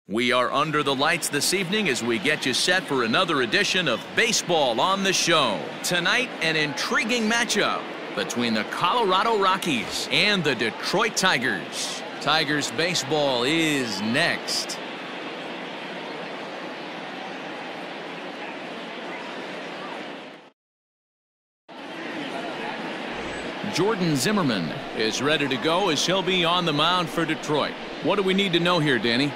We are under the lights this evening as we get you set for another edition of Baseball on the Show. Tonight, an intriguing matchup between the Colorado Rockies and the Detroit Tigers. Tigers baseball is next. Jordan Zimmermann is ready to go as he'll be on the mound for Detroit. What do we need to know here, Danny?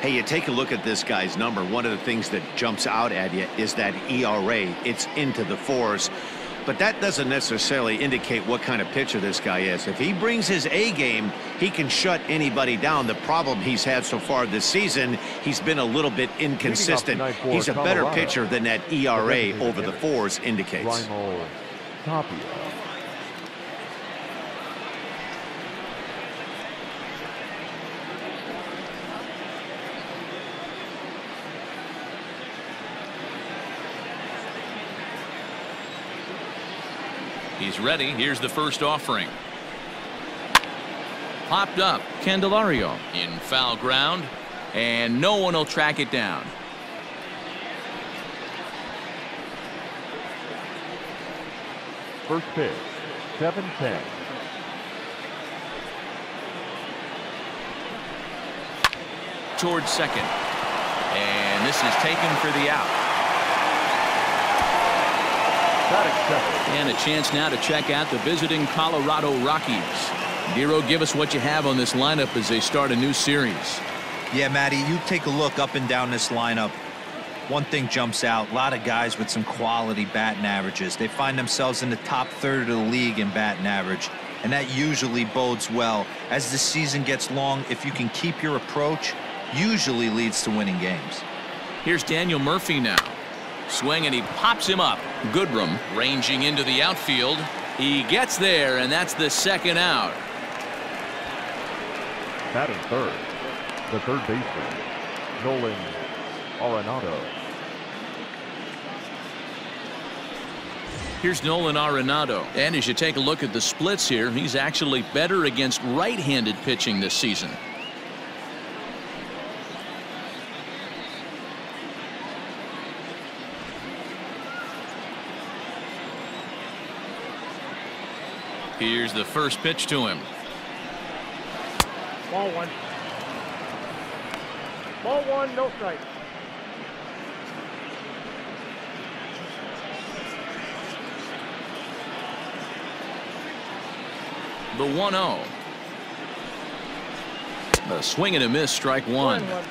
Hey, you take a look at this guy's number. One of the things that jumps out at you is that ERA. It's into the fours. But that doesn't necessarily indicate what kind of pitcher this guy is. If he brings his A game, he can shut anybody down. The problem he's had so far this season, he's been a little bit inconsistent. He's a better pitcher than that ERA over the fours indicates. Raimel Tapia. He's ready. Here's the first offering. Popped up. Candelario in foul ground, and no one will track it down. First pitch, 7-10. Towards second. And this is taken for the out. And a chance now to check out the visiting Colorado Rockies. Dero, give us what you have on this lineup as they start a new series. Yeah, Matty, you take a look up and down this lineup. One thing jumps out. A lot of guys with some quality batting averages. They find themselves in the top third of the league in batting average, and that usually bodes well. As the season gets long, if you can keep your approach, usually leads to winning games. Here's Daniel Murphy now. Swing, and he pops him up. Goodrum ranging into the outfield. He gets there, and that's the second out. Batting third, the third baseman, Nolan Arenado. Here's Nolan Arenado. And as you take a look at the splits here, he's actually better against right-handed pitching this season. Here's the first pitch to him. Ball one. Ball one, no strike. The 1-0. The swing and a miss, strike one. 1-1.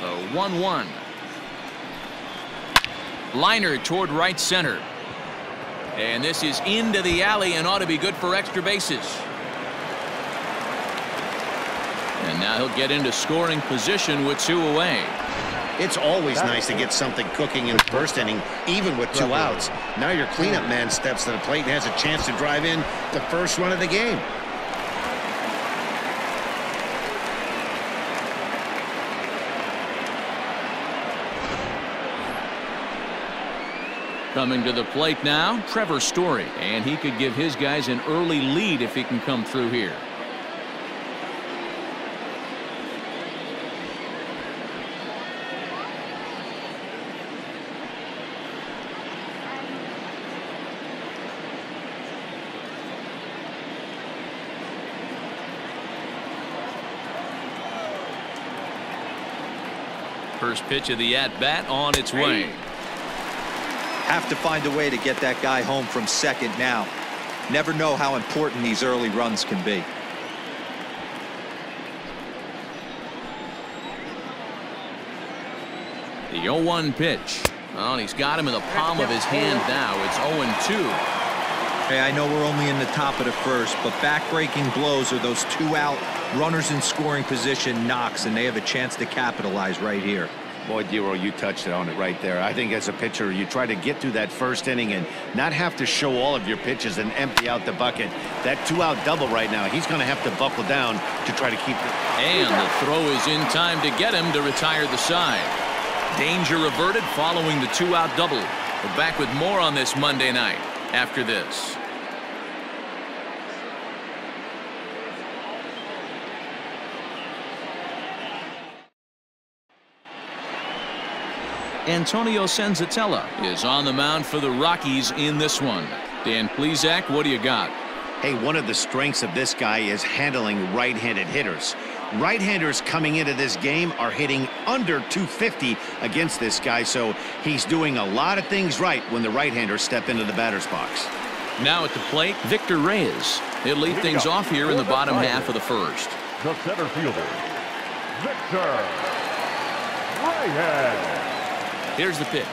The 1-1. Liner toward right center. And this is into the alley and ought to be good for extra bases. And now he'll get into scoring position with 2 away. It's always nice to get something cooking in the first inning, even with 2 outs. Now your cleanup man steps to the plate and has a chance to drive in the first run of the game. Coming to the plate now, Trevor Story, and he could give his guys an early lead if he can come through here. First pitch of the at-bat on its way. Have to find a way to get that guy home from second now. Never know how important these early runs can be. The 0-1 pitch. Oh, and he's got him in the palm of his hand now. It's 0-2. Hey, I know we're only in the top of the first, but back-breaking blows are those 2 out runners in scoring position knocks, and they have a chance to capitalize right here. Boy, Dero, you touched on it right there. I think as a pitcher, you try to get through that first inning and not have to show all of your pitches and empty out the bucket. That 2-out double right now, he's going to have to buckle down to try to keep it. And the throw is in time to get him to retire the side. Danger averted following the 2-out double. We're back with more on this Monday night after this. Antonio Senzatela is on the mound for the Rockies in this one. Dan Plesac, what do you got? Hey, one of the strengths of this guy is handling right-handed hitters. Right-handers coming into this game are hitting under 250 against this guy, so he's doing a lot of things right when the right-handers step into the batter's box. Now at the plate, Victor Reyes. He'll lead things off here in the bottom half of the first. The center fielder, Victor Reyes. Here's the pitch.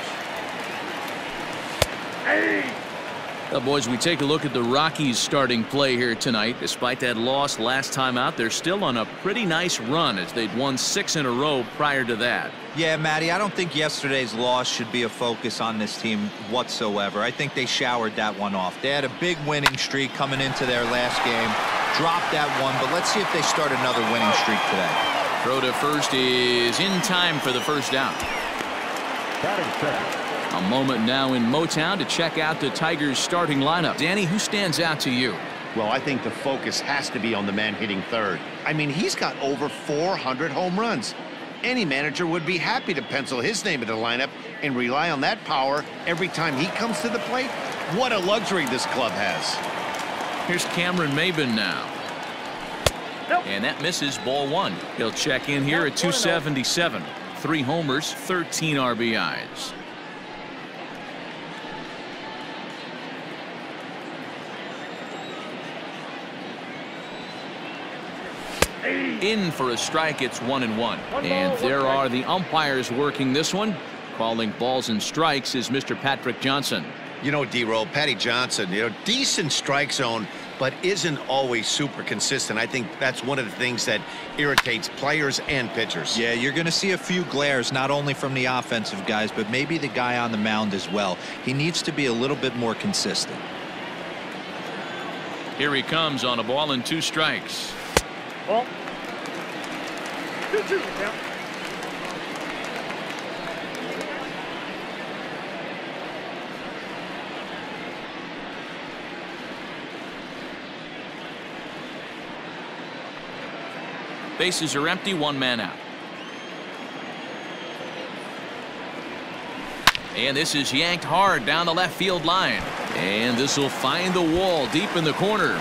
Well, boys, we take a look at the Rockies starting play here tonight. Despite that loss last time out, they're still on a pretty nice run as they'd won 6 in a row prior to that. Yeah, Matty, I don't think yesterday's loss should be a focus on this team whatsoever. I think they showered that one off. They had a big winning streak coming into their last game, dropped that one, but let's see if they start another winning streak today. Throw to first is in time for the first down. Batting second. A moment now in Motown to check out the Tigers starting lineup. Danny, who stands out to you? Well, I think the focus has to be on the man hitting third. I mean, he's got over 400 home runs. Any manager would be happy to pencil his name in the lineup and rely on that power every time he comes to the plate. What a luxury this club has. Here's Cameron Maybin now. And that misses, ball 1. He'll check in here at 277. 3 homers, 13 RBIs. In for a strike. It's 1-1. And there are the umpires working this one. Calling balls and strikes is Mr. Patrick Johnson. You know, D-Roll, Patty Johnson, decent strike zone, but isn't always super consistent. I think that's one of the things that irritates players and pitchers. Yeah, you're going to see a few glares, not only from the offensive guys, but maybe the guy on the mound as well. He needs to be a little bit more consistent. Here he comes on a ball and 2 strikes. Well, 2-2 now. Bases are empty, 1 man out. And this is yanked hard down the left field line. And this will find the wall deep in the corner.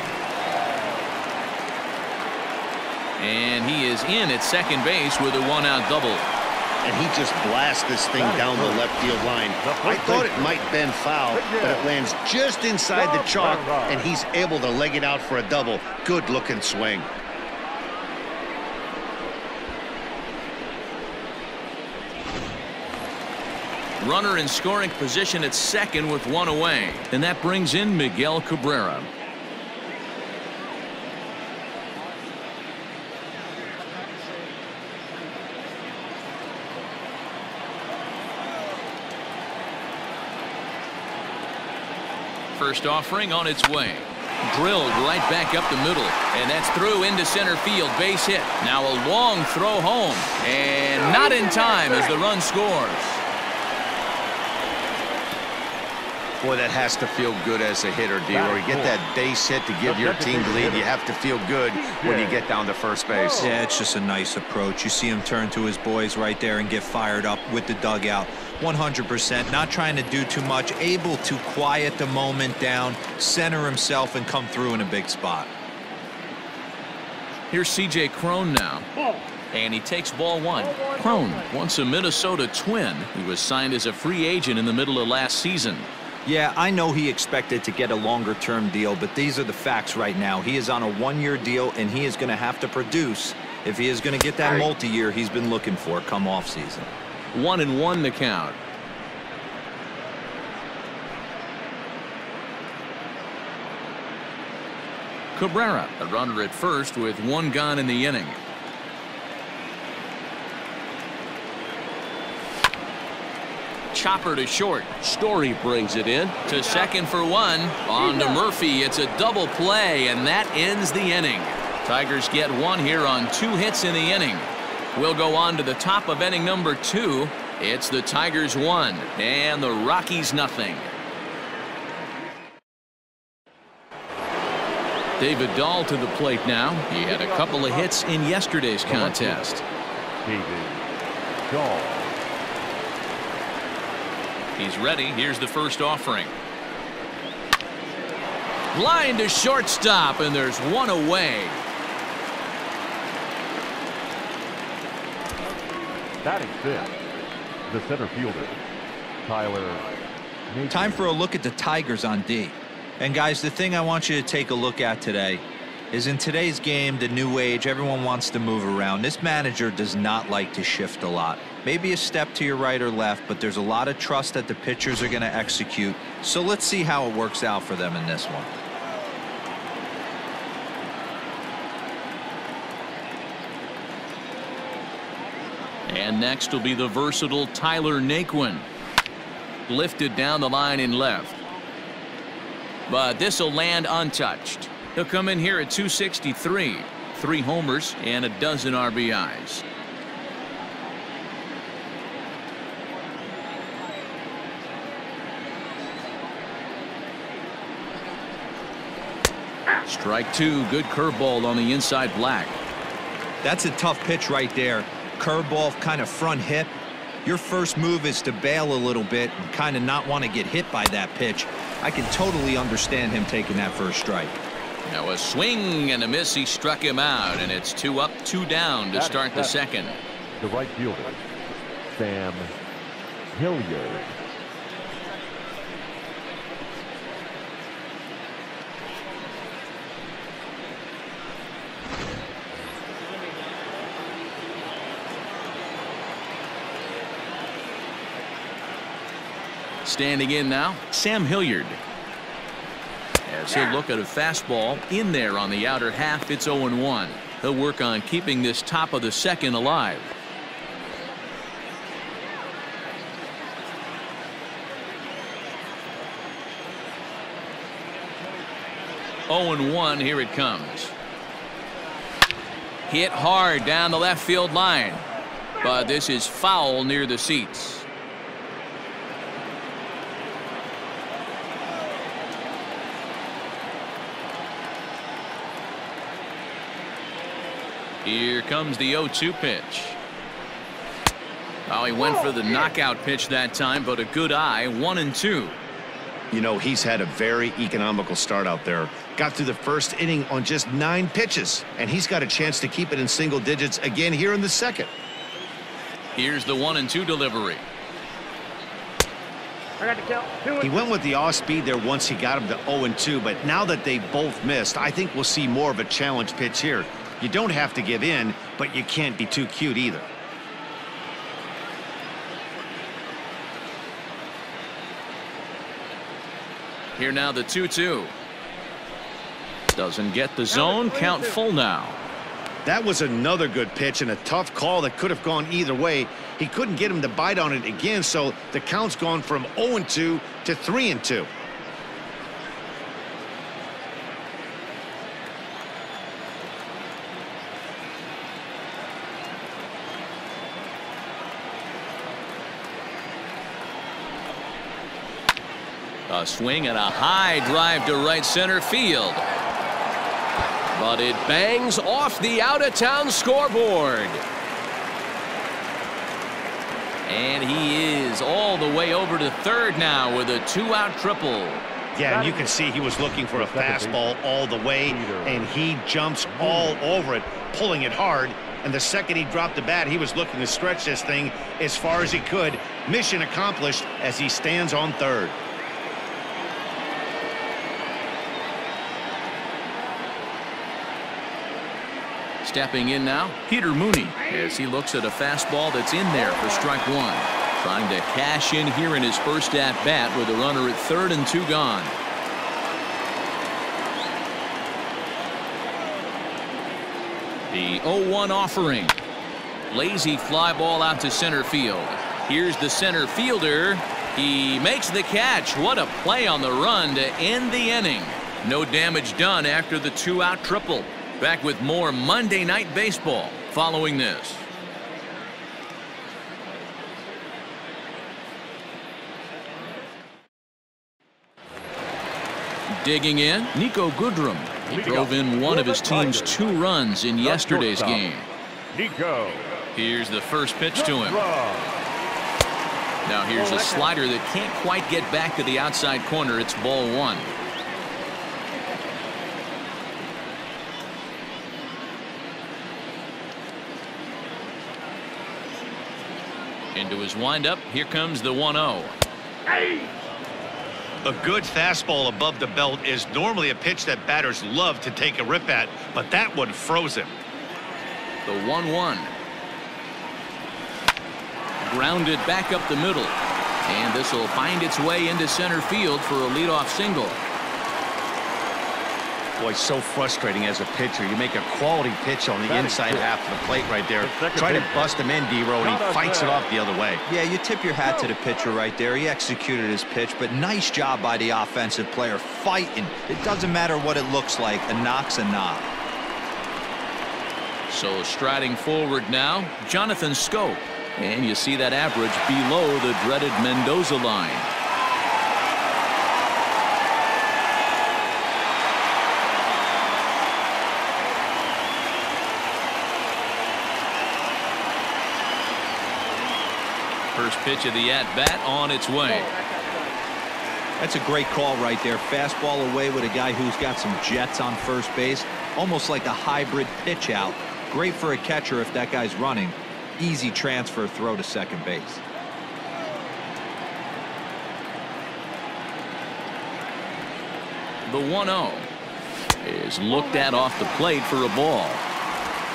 And he is in at second base with a 1-out double. And he just blasts this thing down the left field line. I thought it might bend foul, but it lands just inside the chalk, and he's able to leg it out for a double. Good looking swing. Runner in scoring position at second with 1 away. And that brings in Miguel Cabrera. First offering on its way. Drilled right back up the middle. And that's through into center field. Base hit. Now a long throw home. And not in time as the run scores. Boy, that has to feel good as a hitter, D-Roy. You get that base hit to give your team the lead. You have to feel good when you get down to first base. Yeah, it's just a nice approach. You see him turn to his boys right there and get fired up with the dugout. 100%, not trying to do too much, able to quiet the moment down, center himself, and come through in a big spot. Here's C.J. Cron now. And he takes ball 1. Cron, once a Minnesota Twin. He was signed as a free agent in the middle of last season. Yeah, I know he expected to get a longer-term deal, but these are the facts right now. He is on a 1-year deal, and he is going to have to produce if he is going to get that multi-year he's been looking for come off-season. 1-1 the count. Cabrera, a runner at first with 1 gone in the inning. Chopper to short. Story brings it in to second for 1. On to Murphy. It's a double play, and that ends the inning. Tigers get 1 here on 2 hits in the inning. We'll go on to the top of inning number 2 It's the Tigers 1 and the Rockies nothing. David Dahl to the plate now. He had a couple of hits in yesterday's contest. David Dahl. He's ready. Here's the first offering. Line to shortstop, and there's one away. Batting fifth, the center fielder, Tyler. Time for a look at the Tigers on D. And guys, the thing I want you to take a look at today is in today's game, the new age, everyone wants to move around. This manager does not like to shift a lot. Maybe a step to your right or left, but there's a lot of trust that the pitchers are going to execute. So let's see how it works out for them in this one. And next will be the versatile Tyler Naquin. Lifted down the line in left. But this will land untouched. He'll come in here at 263. 3 homers and a dozen RBIs. Strike 2. Good curveball on the inside black. That's a tough pitch right there. Curveball, kind of front hip. Your first move is to bail a little bit and kind of not want to get hit by that pitch. I can totally understand him taking that first strike. Now a swing and a miss. He struck him out, and it's 2 up, 2 down to start the second. The right fielder, Sam Hilliard. Standing in now, Sam Hilliard. As he'll look at a fastball in there on the outer half, it's 0-1. He'll work on keeping this top of the second alive. Oh and 1, here it comes. Hit hard down the left field line, but this is foul near the seats. Here comes the 0-2 pitch. Oh, he went for the knockout pitch that time, but a good eye. 1-2. You know, he's had a very economical start out there. Got through the first inning on just 9 pitches, and he's got a chance to keep it in single digits again here in the second. Here's the 1-2 delivery. I got to count. He went with the off speed there once he got him to 0-2, but now that they both missed, I think we'll see more of a challenge pitch here. You don't have to give in, but you can't be too cute either. Here now the 2-2. Doesn't get the zone. Count full now. That was another good pitch and a tough call that could have gone either way. He couldn't get him to bite on it again, so the count's gone from 0-2 to 3-2. A swing and a high drive to right center field. But it bangs off the out-of-town scoreboard. And he is all the way over to third now with a 2-out triple. Yeah, and you can see he was looking for a fastball all the way, and he jumps all over it, pulling it hard. And the second he dropped the bat, he was looking to stretch this thing as far as he could. Mission accomplished as he stands on third. Stepping in now, Peter Mooney, as he looks at a fastball that's in there for strike 1. Trying to cash in here in his first at-bat with a runner at third and 2 gone. The 0-1 offering. Lazy fly ball out to center field. Here's the center fielder. He makes the catch. What a play on the run to end the inning. No damage done after the 2-out triple. Back with more Monday Night Baseball following this. Digging in, Niko Goodrum. He drove in one of his team's 2 runs in yesterday's game. Niko. Here's the first pitch to him. Now here's a slider that can't quite get back to the outside corner. It's ball 1. Into his windup. Here comes the 1-0. A good fastball above the belt is normally a pitch that batters love to take a rip at, but that one froze him. The 1-1. Grounded back up the middle. And this will find its way into center field for a leadoff single. Boy, so frustrating as a pitcher. You make a quality pitch on the inside half of the plate right there. Try to bust him in, D-Row, and he fights it off the other way. Yeah, you tip your hat to the pitcher right there. He executed his pitch, but nice job by the offensive player fighting. It doesn't matter what it looks like. A knock's a knock. So striding forward now, Jonathan Schoop. And you see that average below the dreaded Mendoza line. First pitch of the at-bat on its way. That's a great call right there. Fastball away with a guy who's got some jets on first base. Almost like a hybrid pitch out. Great for a catcher if that guy's running. Easy transfer throw to second base. The 1-0 is looked at off the plate for a ball.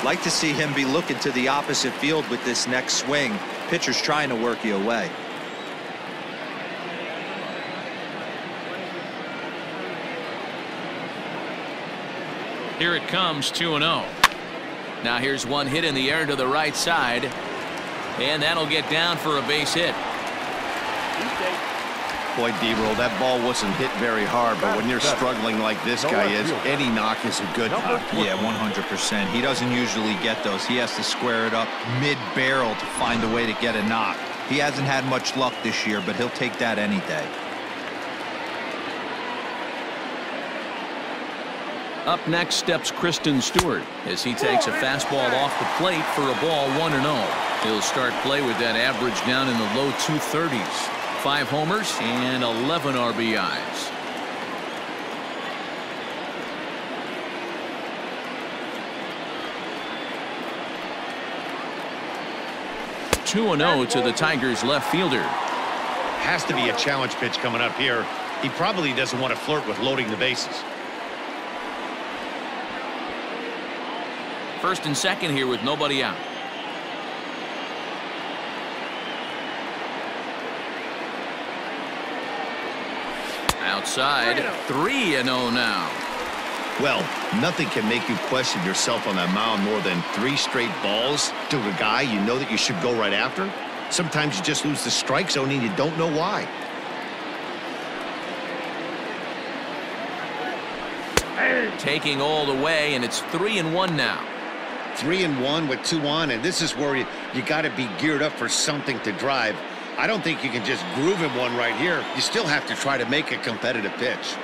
Like to see him be looking to the opposite field with this next swing. Pitcher's trying to work you away. Here it comes, 2-0. Now here's one hit in the air to the right side. And that'll get down for a base hit. Boy, D-Roll, that ball wasn't hit very hard, but when you're struggling like this guy is, any knock is a good knock. Yeah, 100%. He doesn't usually get those. He has to square it up mid-barrel to find a way to get a knock. He hasn't had much luck this year, but he'll take that any day. Up next steps Christin Stewart as he takes a fastball off the plate for a ball 1-0. He'll start play with that average down in the low 230s. 5 homers and 11 RBIs. (2-0) to the Tigers left fielder. Has to be a challenge pitch coming up here. He probably doesn't want to flirt with loading the bases. First and second here with nobody out. Outside, 3-0 now. Well, nothing can make you question yourself on that mound more than 3 straight balls to a guy you know that you should go right after. Sometimes you just lose the strike zone and you don't know why. Taking all the way, and it's 3-1 now. 3-1 with 2 on, and this is where you got to be geared up for something to drive. I don't think you can just groove him one right here. You still have to try to make a competitive pitch.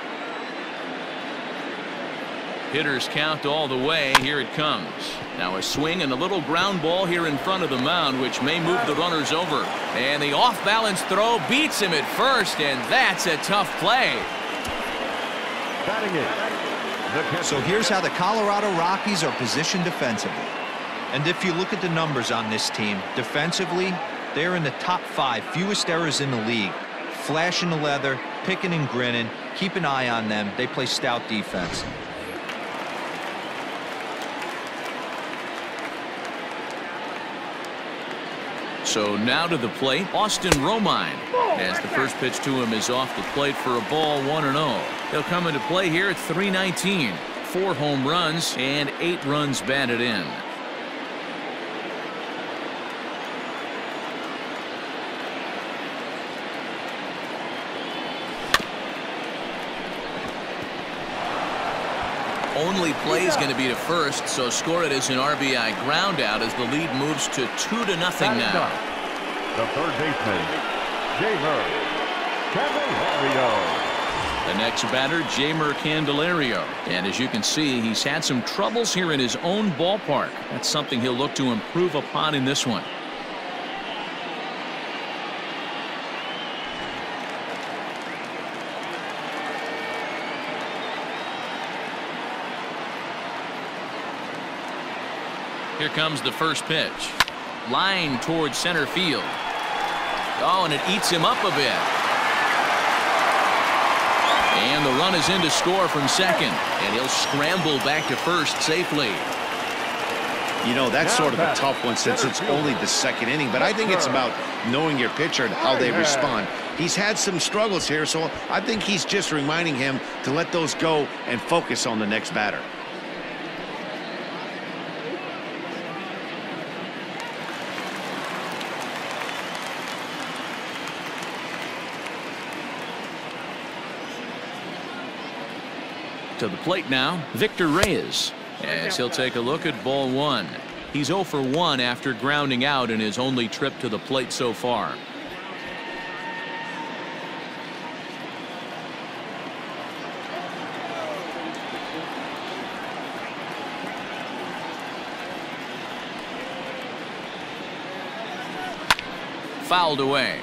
Hitters count all the way. Here it comes. Now a swing and a little ground ball here in front of the mound, which may move the runners over. And the off-balance throw beats him at first, and that's a tough play. So here's how the Colorado Rockies are positioned defensively. And if you look at the numbers on this team, defensively, they're in the top 5 fewest errors in the league. Flashing the leather, picking and grinning. Keep an eye on them. They play stout defense. So now to the plate, Austin Romine, as the first pitch to him is off the plate for a ball 1-0. He'll come into play here at .319. 4 home runs and 8 runs batted in. Only play is going to be to first, so score it as an RBI ground out as the lead moves to 2-0 now. The third baseman, Jeimer Candelario. The next batter, Jeimer Candelario. And as you can see, he's had some troubles here in his own ballpark. That's something he'll look to improve upon in this one. Here comes the first pitch. Line towards center field. Oh, and it eats him up a bit. And the run is in to score from second. And he'll scramble back to first safely. You know, that's sort of a tough one since it's only the second inning. But I think it's about knowing your pitcher and how they respond. He's had some struggles here, so I think he's just reminding him to let those go and focus on the next batter. To the plate now, Victor Reyes, as he'll take a look at ball one. He's 0 for 1 after grounding out in his only trip to the plate so far. Fouled away.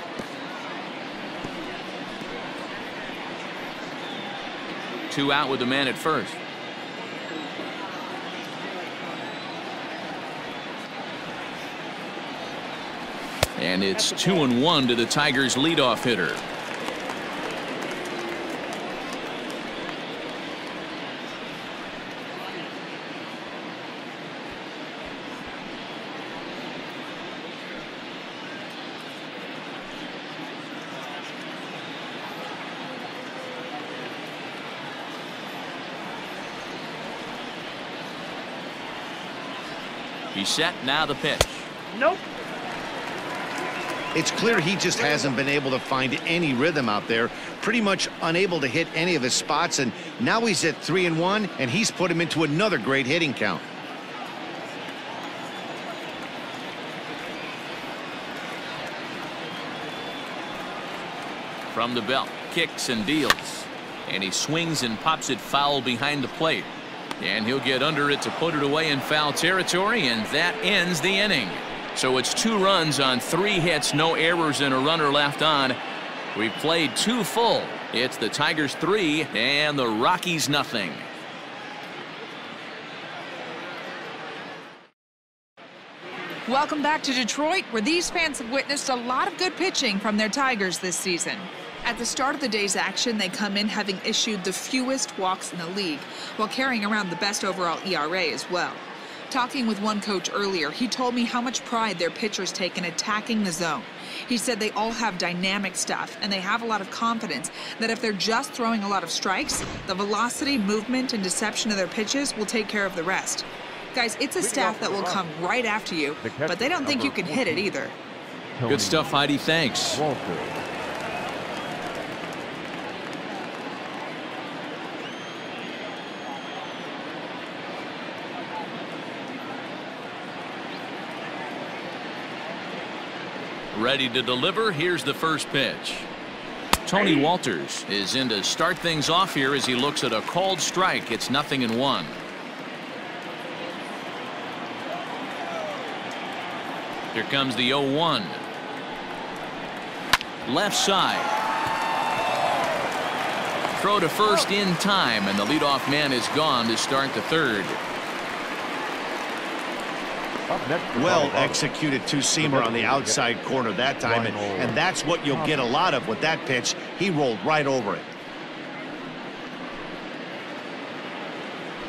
Two out with the man at first. And it's 2-1 to the Tigers' leadoff hitter. He's set, now the pitch. Nope. It's clear he just hasn't been able to find any rhythm out there. Pretty much unable to hit any of his spots, and now he's at 3-1, and he's put him into another great hitting count. From the belt, kicks and deals. And he swings and pops it foul behind the plate. And he'll get under it to put it away in foul territory, and that ends the inning. So it's 2 runs on 3 hits, no errors, and a runner left on. We've played 2 full. It's the Tigers 3 and the Rockies nothing. Welcome back to Detroit, where these fans have witnessed a lot of good pitching from their Tigers this season. At the start of the day's action, they come in having issued the fewest walks in the league, while carrying around the best overall ERA as well. Talking with one coach earlier, he told me how much pride their pitchers take in attacking the zone. He said they all have dynamic stuff, and they have a lot of confidence that if they're just throwing a lot of strikes, the velocity, movement, and deception of their pitches will take care of the rest. Guys, it's a staff that will come right after you, but they don't think you can hit it either. Good stuff, Heidi. Thanks. Wolters. Ready to deliver. Here's the first pitch. Tony Wolters is in to start things off here as he looks at a called strike. It's 0-1. Here comes the 0-1. Left side. Throw to first in time, and the leadoff man is gone to start the third. Well executed two-seamer on the outside corner that time, and that's what you'll get a lot of with that pitch. He rolled right over it.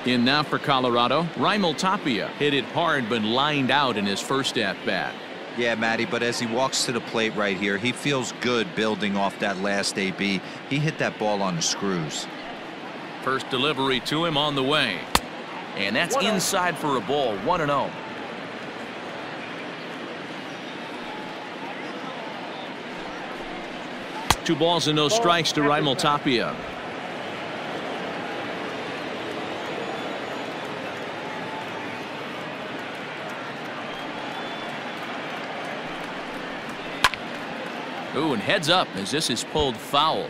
In now for Colorado, Raimel Tapia hit it hard but lined out in his first at-bat. Yeah, Matty, but as he walks to the plate right here, he feels good building off that last AB. He hit that ball on the screws. First delivery to him on the way. And that's inside for a ball, 1-0. Two balls and no strikes to Raimel Tapia. Ooh, and heads up as this is pulled foul.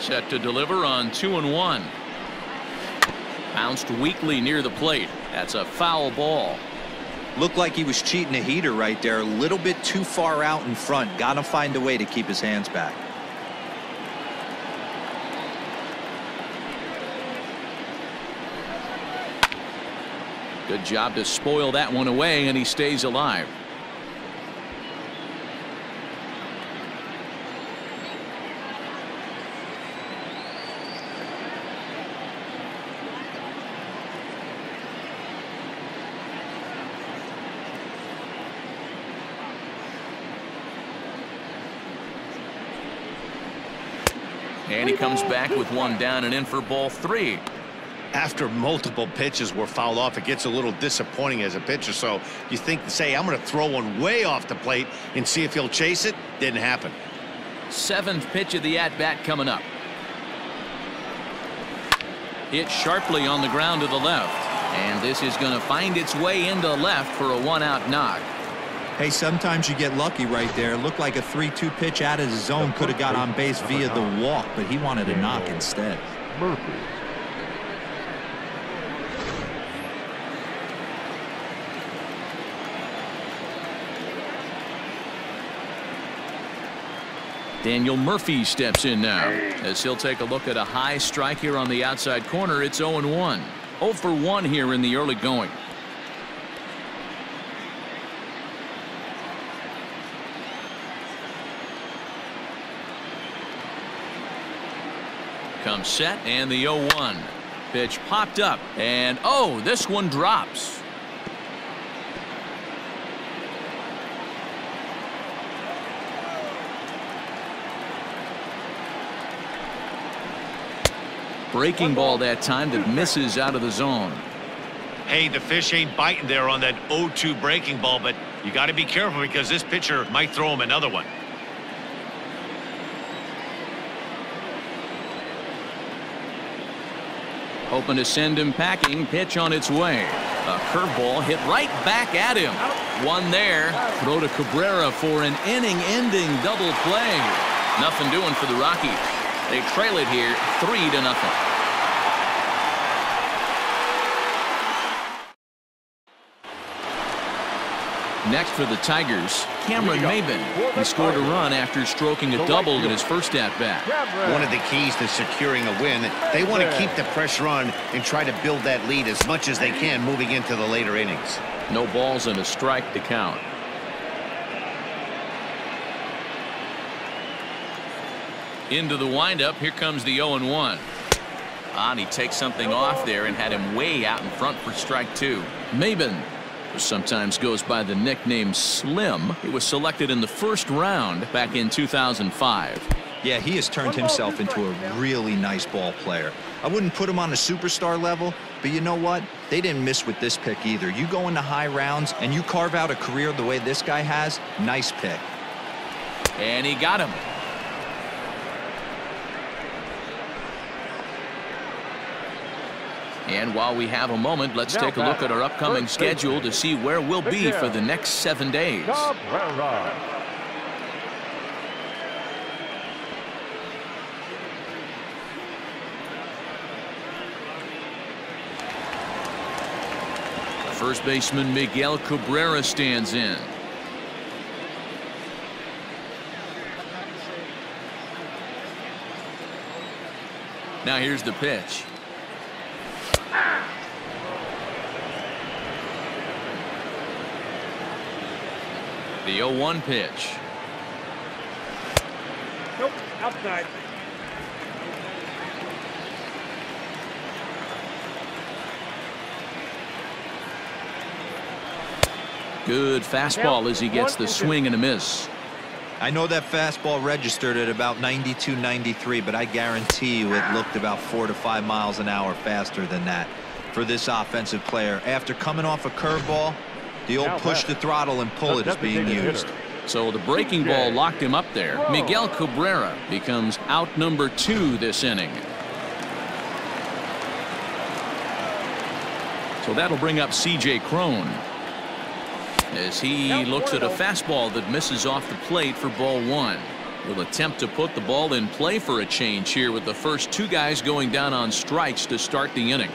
Set to deliver on 2-1. Bounced weakly near the plate. That's a foul ball. Looked like he was cheating a heater right there. A little bit too far out in front. Got to find a way to keep his hands back. Good job to spoil that one away, and he stays alive. And he comes back with one down and in for ball 3. After multiple pitches were fouled off, it gets a little disappointing as a pitcher. So you think to say, I'm going to throw one way off the plate and see if he'll chase it. Didn't happen. 7th pitch of the at-bat coming up. Hit sharply on the ground to the left. And this is going to find its way into left for a 1-out knock. Hey, sometimes you get lucky right there. Looked like a 3-2 pitch out of the zone. Could have got on base via the walk, but he wanted a knock instead. Murphy. Daniel Murphy steps in now as he'll take a look at a high strike here on the outside corner. It's 0-1. 0 for 1 here in the early going. Comes set and the 0-1 pitch popped up, and oh, this one drops. Breaking ball that time that misses out of the zone. Hey, the fish ain't biting there on that 0-2 breaking ball, but you got to be careful because this pitcher might throw him another one. Hoping to send him packing. Pitch on its way. A curveball hit right back at him. One there. Throw to Cabrera for an inning-ending double play. Nothing doing for the Rockies. They trail it here 3-0. Next for the Tigers, Cameron Maybin. He scored a run after stroking a double in his first at-bat. One of the keys to securing a win, they want to keep the pressure on and try to build that lead as much as they can moving into the later innings. No balls and a strike to count. Into the windup. Here comes the 0-1. And he takes something off there and had him way out in front for strike 2. Maybin, who sometimes goes by the nickname Slim, he was selected in the first round back in 2005. Yeah, he has turned himself into a really nice ball player. I wouldn't put him on a superstar level, but you know what? They didn't miss with this pick either. You go into high rounds and you carve out a career the way this guy has, nice pick. And he got him. And while we have a moment, let's take a look at our upcoming schedule to see where we'll be for the next 7 days. First baseman Miguel Cabrera stands in. Now here's the pitch. The 0-1 pitch. Nope, outside. Good fastball as he gets the swing and a miss. I know that fastball registered at about 92, 93, but I guarantee you it looked about 4 to 5 miles an hour faster than that for this offensive player. After coming off a curveball, the old push the throttle and pull it is being used. So the breaking ball locked him up there. Miguel Cabrera becomes out number 2 this inning. So that'll bring up C.J. Cron as he looks at a fastball that misses off the plate for ball 1. Will attempt to put the ball in play for a change here with the first two guys going down on strikes to start the inning.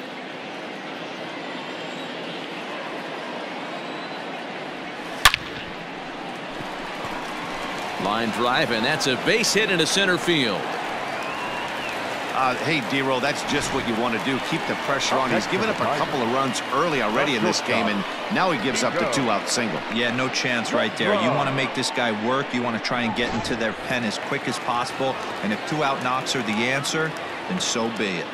Line drive, and that's a base hit into center field. Hey, D-Roll, that's just what you want to do. Keep the pressure on. He's given up a couple of runs early already in this game, and now he gives up the 2-out single. Yeah, no chance right there. You want to make this guy work. You want to try and get into their pen as quick as possible. And if 2-out knocks are the answer, then so be it.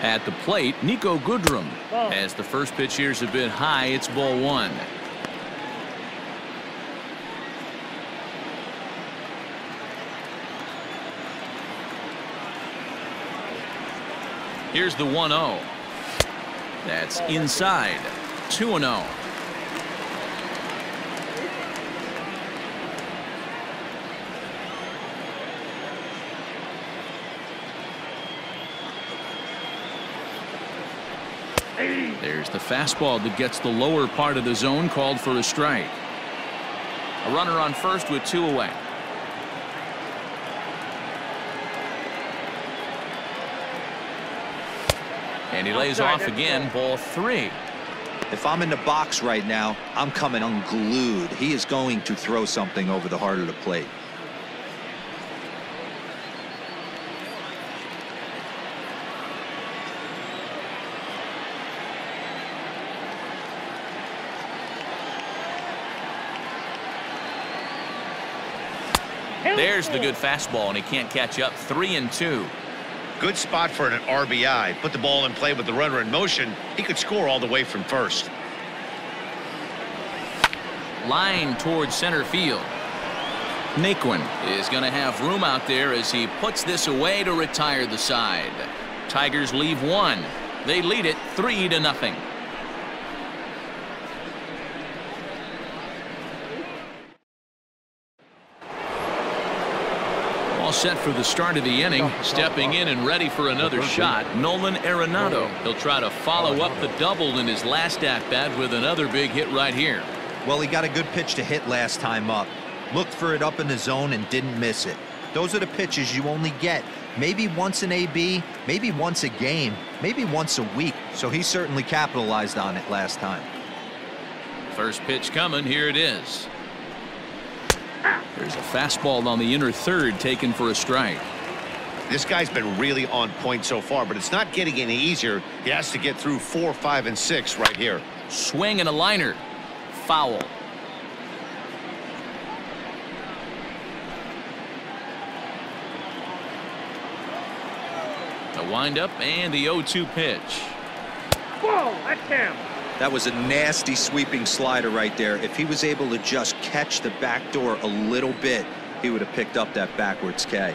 At the plate, Niko Goodrum. As the first pitch here's a bit high, it's ball one. Here's the 1-0. That's inside. 2-0. There's the fastball that gets the lower part of the zone, called for a strike. A runner on first with 2 away. And he lays off again, ball 3. If I'm in the box right now, I'm coming unglued. He is going to throw something over the heart of the plate. There's the good fastball, and he can't catch up. 3-2. Good spot for an RBI. Put the ball in play with the runner in motion. He could score all the way from first. Line towards center field. Naquin is going to have room out there as he puts this away to retire the side. Tigers leave 1. They lead it 3-0. All set for the start of the inning. Stepping in and ready for another shot, Nolan Arenado. He'll try to follow up the double in his last at-bat with another big hit right here. Well, he got a good pitch to hit last time up. Looked for it up in the zone and didn't miss it. Those are the pitches you only get maybe once in AB, maybe once a game, maybe once a week. So he certainly capitalized on it last time. First pitch coming. Here it is. There's a fastball on the inner third taken for a strike. This guy's been really on point so far, but it's not getting any easier. He has to get through 4, 5, and 6 right here. Swing and a liner. Foul. The windup and the 0-2 pitch. Whoa, that's him. That was a nasty sweeping slider right there. If he was able to just catch the back door a little bit, he would have picked up that backwards K.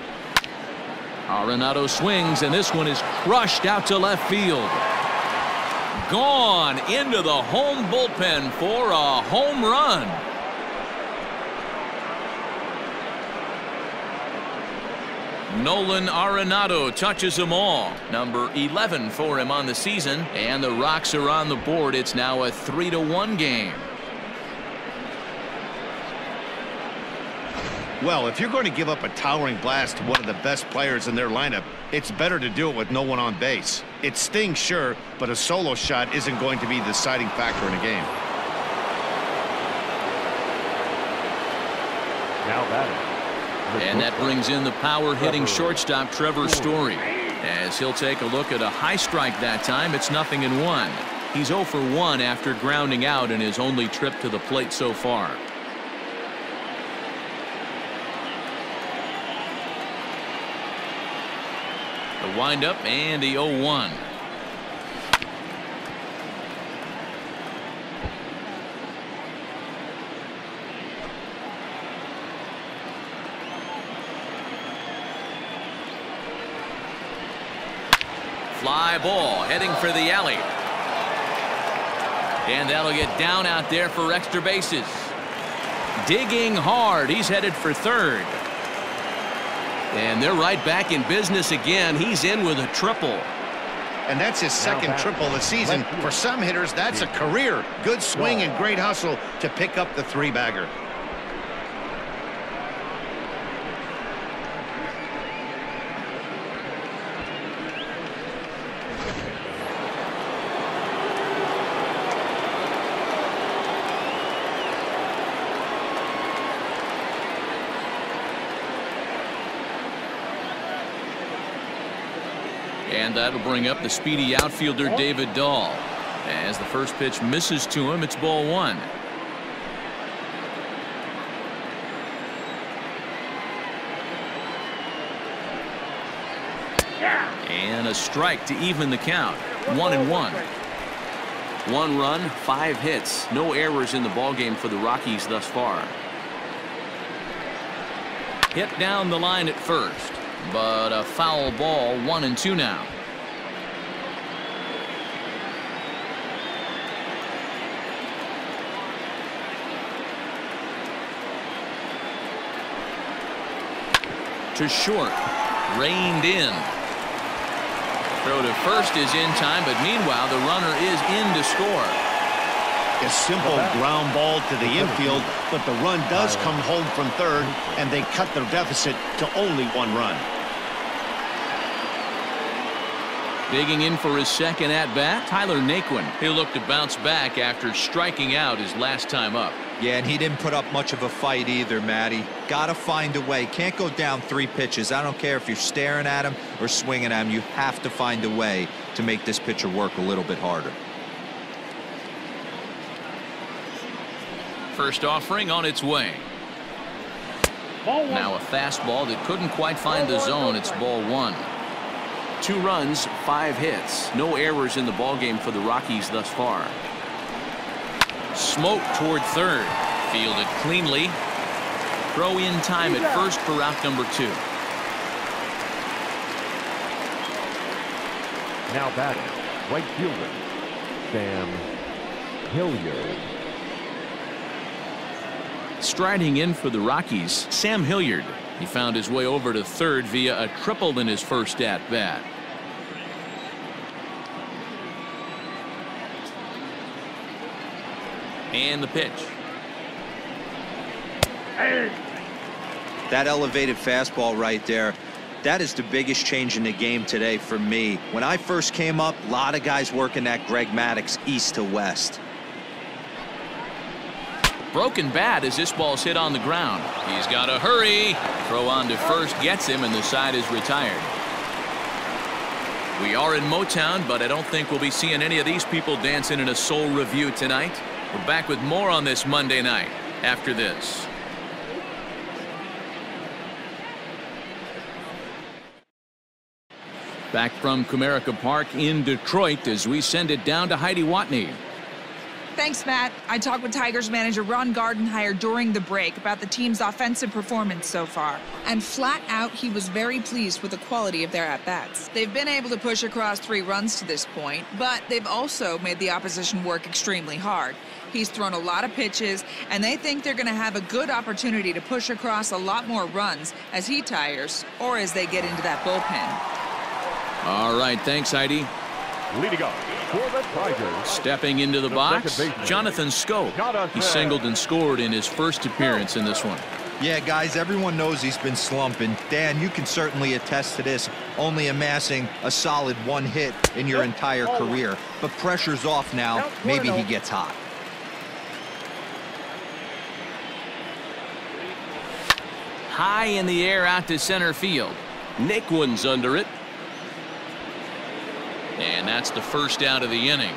Arenado swings, and this one is crushed out to left field. Gone into the home bullpen for a home run. Nolan Arenado touches them all. Number 11 for him on the season, and the Rocks are on the board. It's now a 3-1 game. Well, if you're going to give up a towering blast to one of the best players in their lineup, it's better to do it with no one on base. It stings, sure, but a solo shot isn't going to be the deciding factor in a game. Now batting. And that brings in the power-hitting shortstop Trevor Story. As he'll take a look at a high strike that time, it's 0-1. He's 0 for 1 after grounding out in his only trip to the plate so far. The windup and the 0-1. Fly ball heading for the alley. And that'll get down out there for extra bases. Digging hard. He's headed for third. And they're right back in business again. He's in with a triple. and that's his second triple of the season. For some hitters, that's a career. Good swing and great hustle to pick up the 3-bagger. And that'll bring up the speedy outfielder David Dahl. As the first pitch misses to him, it's ball 1. And a strike to even the count. 1-1. 1 run, 5 hits. No errors in the ballgame for the Rockies thus far. Hit down the line at first, but a foul ball. 1-2 now. To short, reined in. Throw to first is in time, but meanwhile the runner is in to score. A simple ground ball to the infield, but the run does come home from third, and they cut their deficit to only 1 run. Digging in for his second at-bat, Tyler Naquin. He'll look to bounce back after striking out his last time up. Yeah, and he didn't put up much of a fight either, Matty. Gotta find a way. Can't go down 3 pitches. I don't care if you're staring at him or swinging at him. You have to find a way to make this pitcher work a little bit harder. First offering on its way. Now a fastball that couldn't quite find the zone. It's ball 1. 2 runs, 5 hits. No errors in the ballgame for the Rockies thus far. Smoke toward third. Fielded cleanly. Throw in time at first for out number 2. Now batting, right fielder, Hilliard. Striding in for the Rockies, Sam Hilliard. He found his way over to third via a triple in his first at-bat. And the pitch. That elevated fastball right there, that is the biggest change in the game today for me. When I first came up, a lot of guys working that Greg Maddux east to west. Broken bat as this ball's hit on the ground. He's got to hurry. Throw on to first gets him, and the side is retired. We are in Motown, but I don't think we'll be seeing any of these people dancing in a soul review tonight. We're back with more on this Monday night after this. Back from Comerica Park in Detroit as we send it down to Heidi Watney. Thanks, Matt. I talked with Tigers manager Ron Gardenhire during the break about the team's offensive performance so far. And flat out, he was very pleased with the quality of their at-bats. They've been able to push across 3 runs to this point, but they've also made the opposition work extremely hard. He's thrown a lot of pitches, and they think they're going to have a good opportunity to push across a lot more runs as he tires or as they get into that bullpen. All right, thanks, Heidi. Leading up for the Tigers. Stepping into the box, Jonathan Schoop. He singled and scored in his first appearance in this one. Yeah, guys, everyone knows he's been slumping. Dan, you can certainly attest to this, only amassing a solid 1 hit in your entire career. But pressure's off now. Maybe he gets hot. High in the air out to center field. Naquin's under it. And that's the first out of the inning.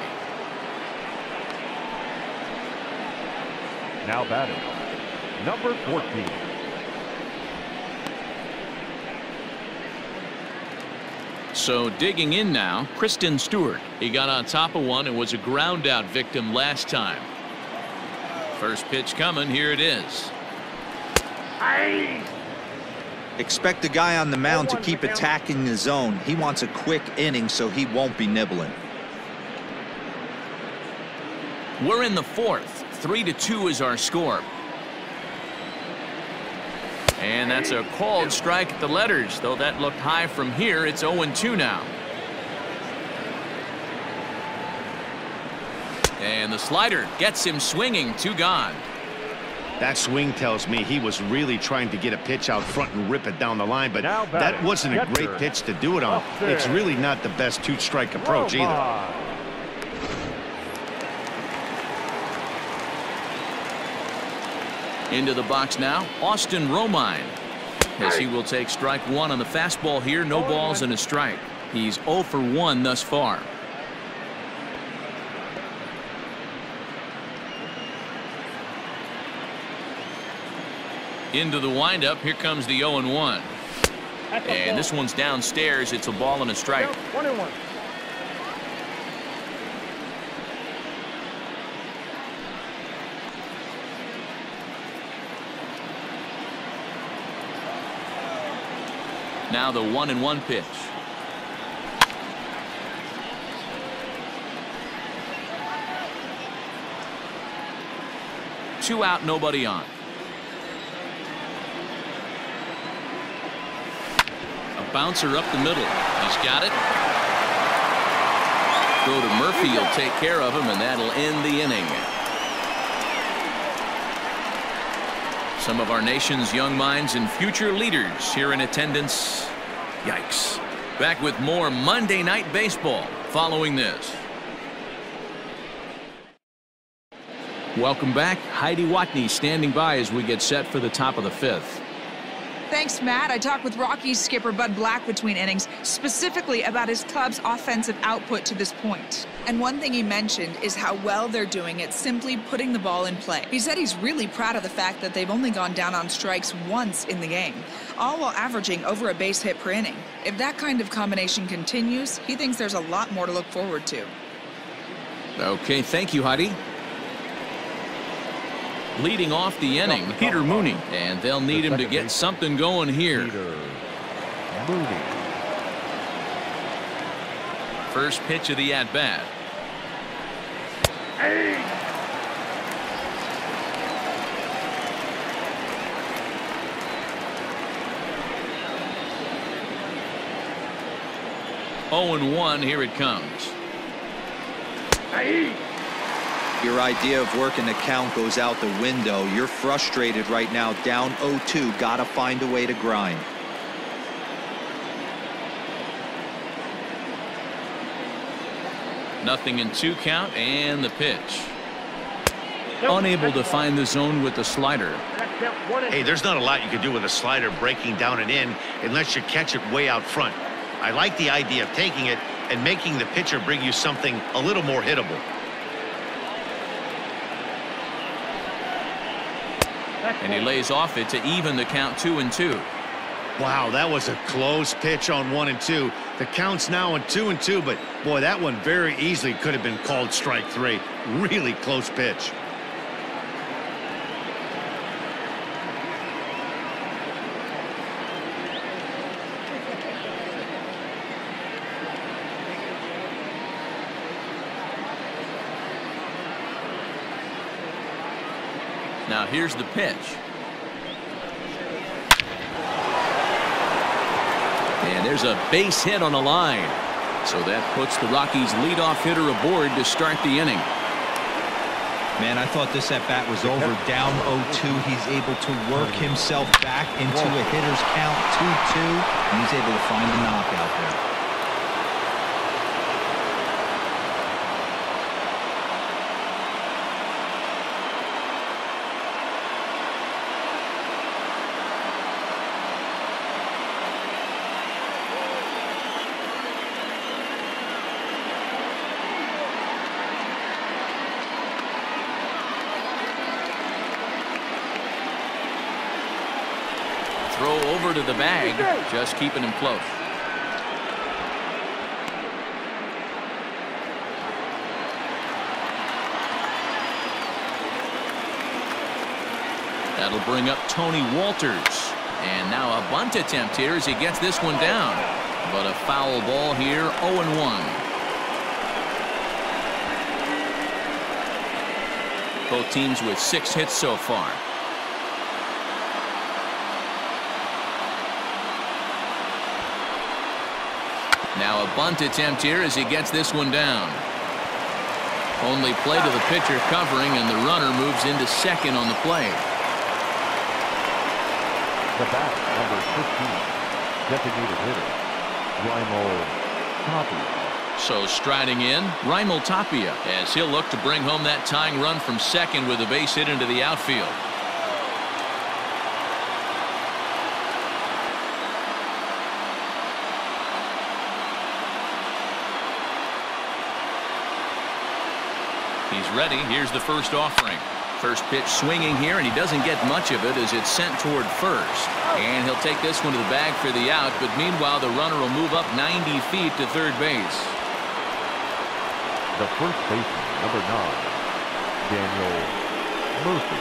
Now batting, number 14. So digging in now, Christin Stewart. He got on top of one and was a ground out victim last time. First pitch coming. Here it is. Expect the guy on the mound to keep attacking the zone. He wants a quick inning, so he won't be nibbling. We're in the 4th. 3-2 is our score. And that's a called strike at the letters, though that looked high from here. It's 0-2 now. And the slider gets him swinging, 2 gone. That swing tells me he was really trying to get a pitch out front and rip it down the line, but that wasn't a great pitch to do it on. It's really not the best 2-strike approach either. Into the box now, Austin Romine, as he will take strike 1 on the fastball here. No balls and a strike. He's 0 for 1 thus far. Into the windup. Here comes the 0-1. And this one's downstairs. It's a ball and a strike. 1-1. Now the 1-1 pitch. Two out, nobody on. A bouncer up the middle. He's got it. Throw to Murphy. He'll take care of him, and that'll end the inning. Some of our nation's young minds and future leaders here in attendance. Yikes. Back with more Monday Night Baseball following this. Welcome back. Heidi Watney standing by as we get set for the top of the 5th. Thanks, Matt. I talked with Rockies skipper Bud Black between innings, specifically about his club's offensive output to this point. And one thing he mentioned is how well they're doing at simply putting the ball in play. He said he's really proud of the fact that they've only gone down on strikes once in the game, all while averaging over a base hit per inning. If that kind of combination continues, he thinks there's a lot more to look forward to. Okay, thank you, Heidi. Leading off the inning, Peter Mooney, and they'll need him to get something going here. Mooney. First pitch of the at-bat. Hey. 0-1, here it comes. Hey. Your idea of working the count goes out the window. You're frustrated right now, down 0-2. Gotta find a way to grind. Nothing in 2 count, and the pitch. Unable to find the zone with the slider. Hey, there's not a lot you can do with a slider breaking down and in unless you catch it way out front. I like the idea of taking it and making the pitcher bring you something a little more hittable. And he lays off it to even the count 2-2. Wow, that was a close pitch on 1-2. The count's now on 2-2, but boy, that one very easily could have been called strike 3. Really close pitch. Now here's the pitch. And there's a base hit on the line. So that puts the Rockies leadoff hitter aboard to start the inning. Man, I thought this at-bat was over. Down 0-2. He's able to work himself back into a hitter's count, 2-2. And he's able to find the knockout there. Throw over to the bag, just keeping him close. That'll bring up Tony Wolters. And now a bunt attempt here as he gets this one down. But a foul ball here, 0-1. Both teams with 6 hits so far. Now a bunt attempt here as he gets this one down. Only play to the pitcher covering, and the runner moves into second on the play. The bat, number 15, designated hitter, Raimel Tapia. So striding in, Raimel Tapia, as he'll look to bring home that tying run from second with a base hit into the outfield. He's ready. Here's the first offering. First pitch swinging here, and he doesn't get much of it as it's sent toward first. And he'll take this one to the bag for the out, but meanwhile the runner will move up 90 feet to third base. The first baseman, number 9, Daniel Murphy.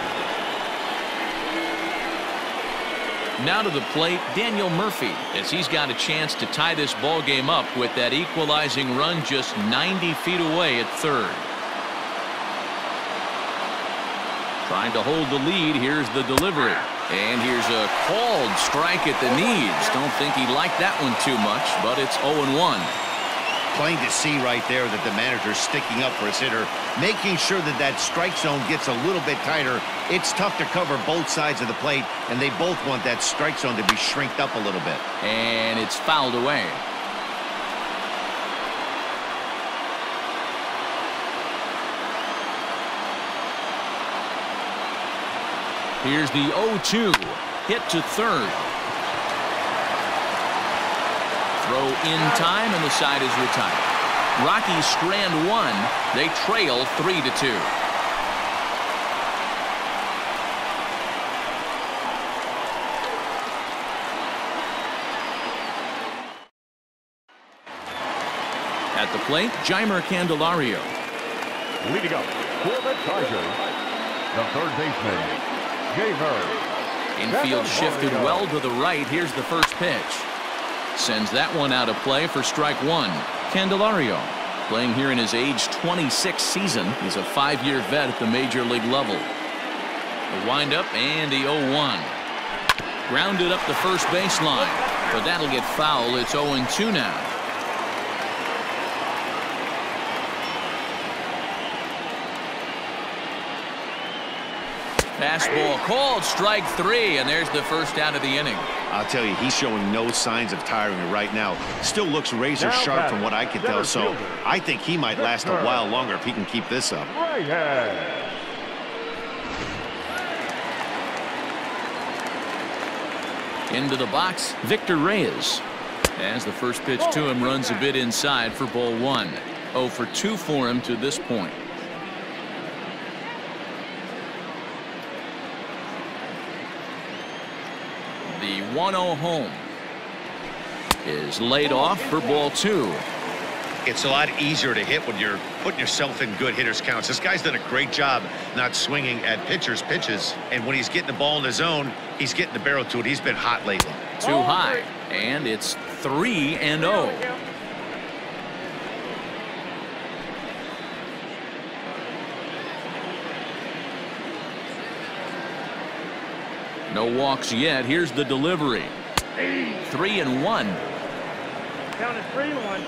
Now to the plate, Daniel Murphy, as he's got a chance to tie this ball game up with that equalizing run just 90 feet away at third. Trying to hold the lead. Here's the delivery. And here's a called strike at the knees. Don't think he liked that one too much, but it's 0-1. Plain to see right there that the manager's sticking up for his hitter, making sure that that strike zone gets a little bit tighter. It's tough to cover both sides of the plate, and they both want that strike zone to be shrinked up a little bit. And it's fouled away. Here's the 0-2. Hit to third. Throw in time, and the side is retired. Rockies strand one. They trail 3-2. At the plate, Jeimer Candelario. Leading up for the Tigers, the third baseman, Jeimer. Infield shifted well to the right. Here's the first pitch. Sends that one out of play for strike one. Candelario, playing here in his age 26 season. He's a 5-year vet at the major league level. The windup and the 0-1. Grounded up the first baseline, but that'll get foul. It's 0-2 now. Fastball called, strike three, and there's the first out of the inning. I'll tell you, he's showing no signs of tiring right now. Still looks razor sharp from what I can tell, so I think he might last a while longer if he can keep this up. Into the box, Victor Reyes. As the first pitch to him runs a bit inside for ball one. 0 for 2 for him to this point. The 1-0 home is laid off for ball two. It's a lot easier to hit when you're putting yourself in good hitters counts. This guy's done a great job not swinging at pitchers' pitches. And when he's getting the ball in the zone, he's getting the barrel to it. He's been hot lately. Too high. And it's 3-0. No walks yet. Here's the delivery. 3-1. Count it 3-1.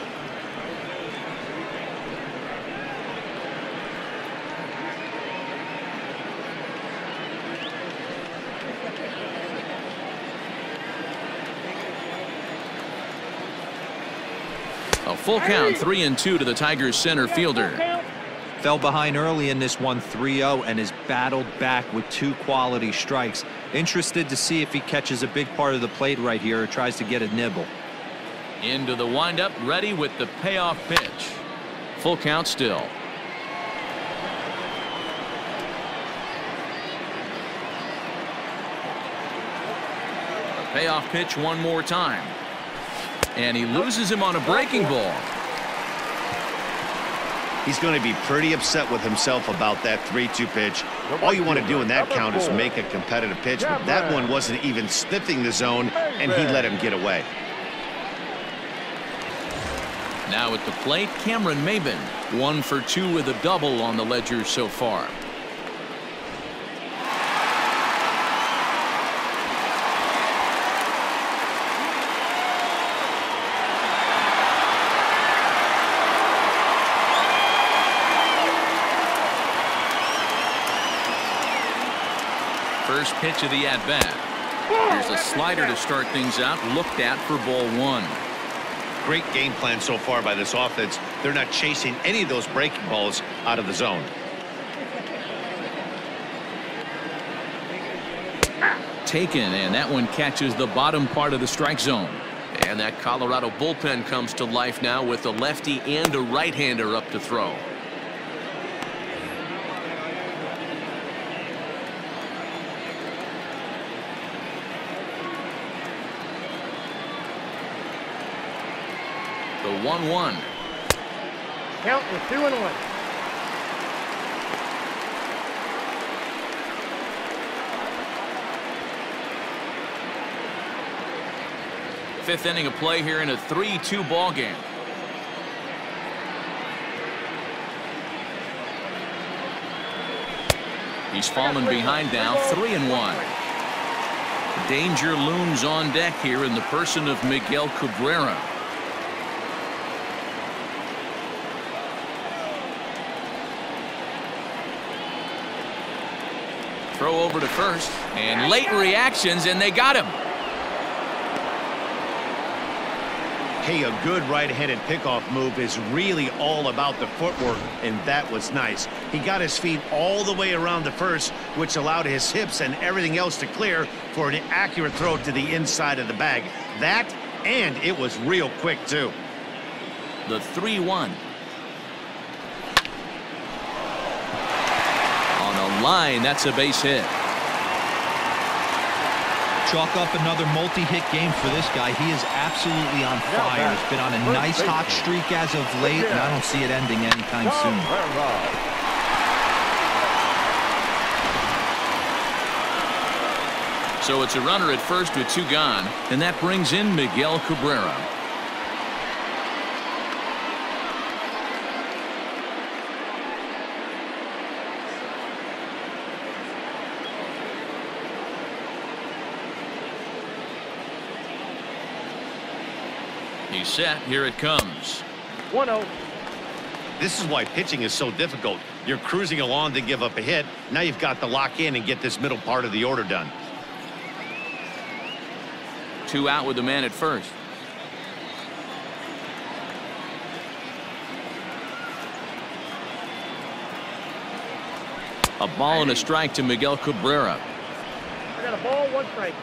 A full count, 3-2 to the Tigers center fielder. Fell behind early in this one, 3-0, and has battled back with 2 quality strikes. Interested to see if he catches a big part of the plate right here or tries to get a nibble. Into the windup, ready with the payoff pitch. Full count still. A payoff pitch one more time. And he loses him on a breaking ball. He's going to be pretty upset with himself about that 3-2 pitch. All you want to do in that count is make a competitive pitch, but that one wasn't even sniffing the zone, and he let him get away. Now at the plate, Cameron Maybin, 1 for 2 with a double on the ledger so far. First pitch of the at-bat. Here's a slider to start things out, looked at for ball one. Great game plan so far by this offense. They're not chasing any of those breaking balls out of the zone. Taken, and that one catches the bottom part of the strike zone. And that Colorado bullpen comes to life now with a lefty and a right-hander up to throw. The 1-1. Count was 2-1. Fifth inning of play here in a 3-2 ball game. He's fallen behind now, 3-1. Danger looms on deck here in the person of Miguel Cabrera. Throw over to first, and late reactions, and they got him. Hey, a good right-handed pickoff move is really all about the footwork, and that was nice. He got his feet all the way around the first, which allowed his hips and everything else to clear for an accurate throw to the inside of the bag. That, and it was real quick, too. The 3-1. On a line, that's a base hit. Chalk up another multi-hit game for this guy. He is absolutely on fire. He's been on a nice hot streak as of late, and I don't see it ending anytime soon. So it's a runner at first with 2 gone, and that brings in Miguel Cabrera. He's set. Here it comes. 1-0. This is why pitching is so difficult. You're cruising along to give up a hit. Now you've got to lock in and get this middle part of the order done. 2 out with the man at first. A ball and a strike to Miguel Cabrera. I got a ball, 1 strike.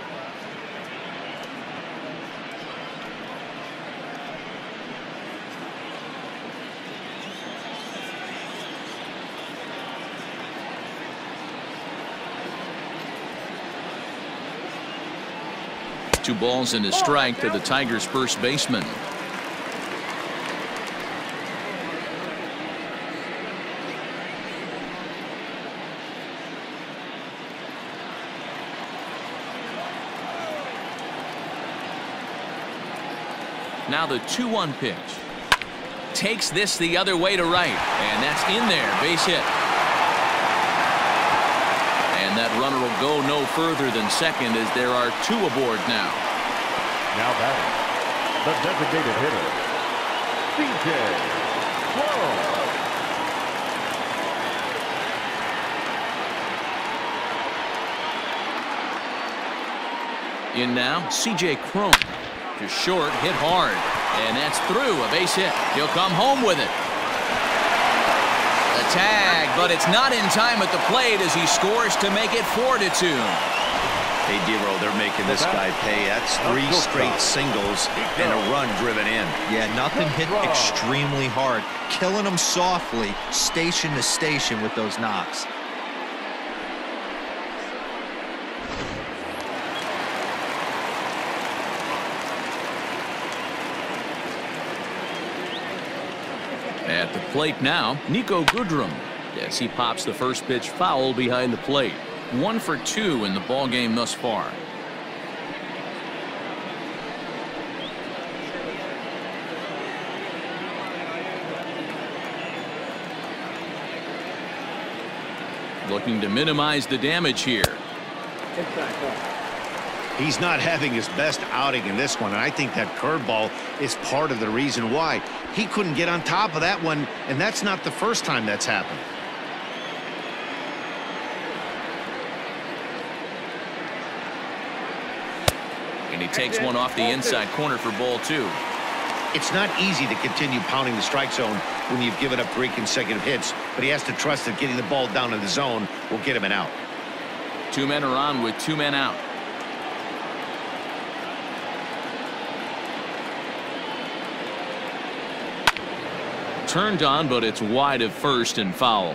Two balls and a strike to the Tigers' first baseman. Now the 2-1 pitch. Takes this the other way to right, and that's in there, base hit. And that runner will go no further than second as there are 2 aboard now. Now batting, the designated hitter, C.J. Cron. In now, C.J. Cron. To short, hit hard, and that's through, a base hit. He'll come home with it. A tag, but it's not in time at the plate as he scores to make it 4-2. Hey, D-Row, they're making this guy pay. That's 3 straight singles and a run driven in. Yeah, nothing hit extremely hard. Killing them softly, station to station with those knocks. At the plate now, Niko Goodrum, as he pops the first pitch foul behind the plate. 1 for 2 in the ball game thus far. Looking to minimize the damage here. He's not having his best outing in this one, and I think that curveball is part of the reason why. He couldn't get on top of that one, and that's not the first time that's happened. And he takes one off the inside corner for ball 2. It's not easy to continue pounding the strike zone when you've given up 3 consecutive hits, but he has to trust that getting the ball down in the zone will get him an out. 2 men are on with 2 men out. Turned on, but it's wide of first and foul.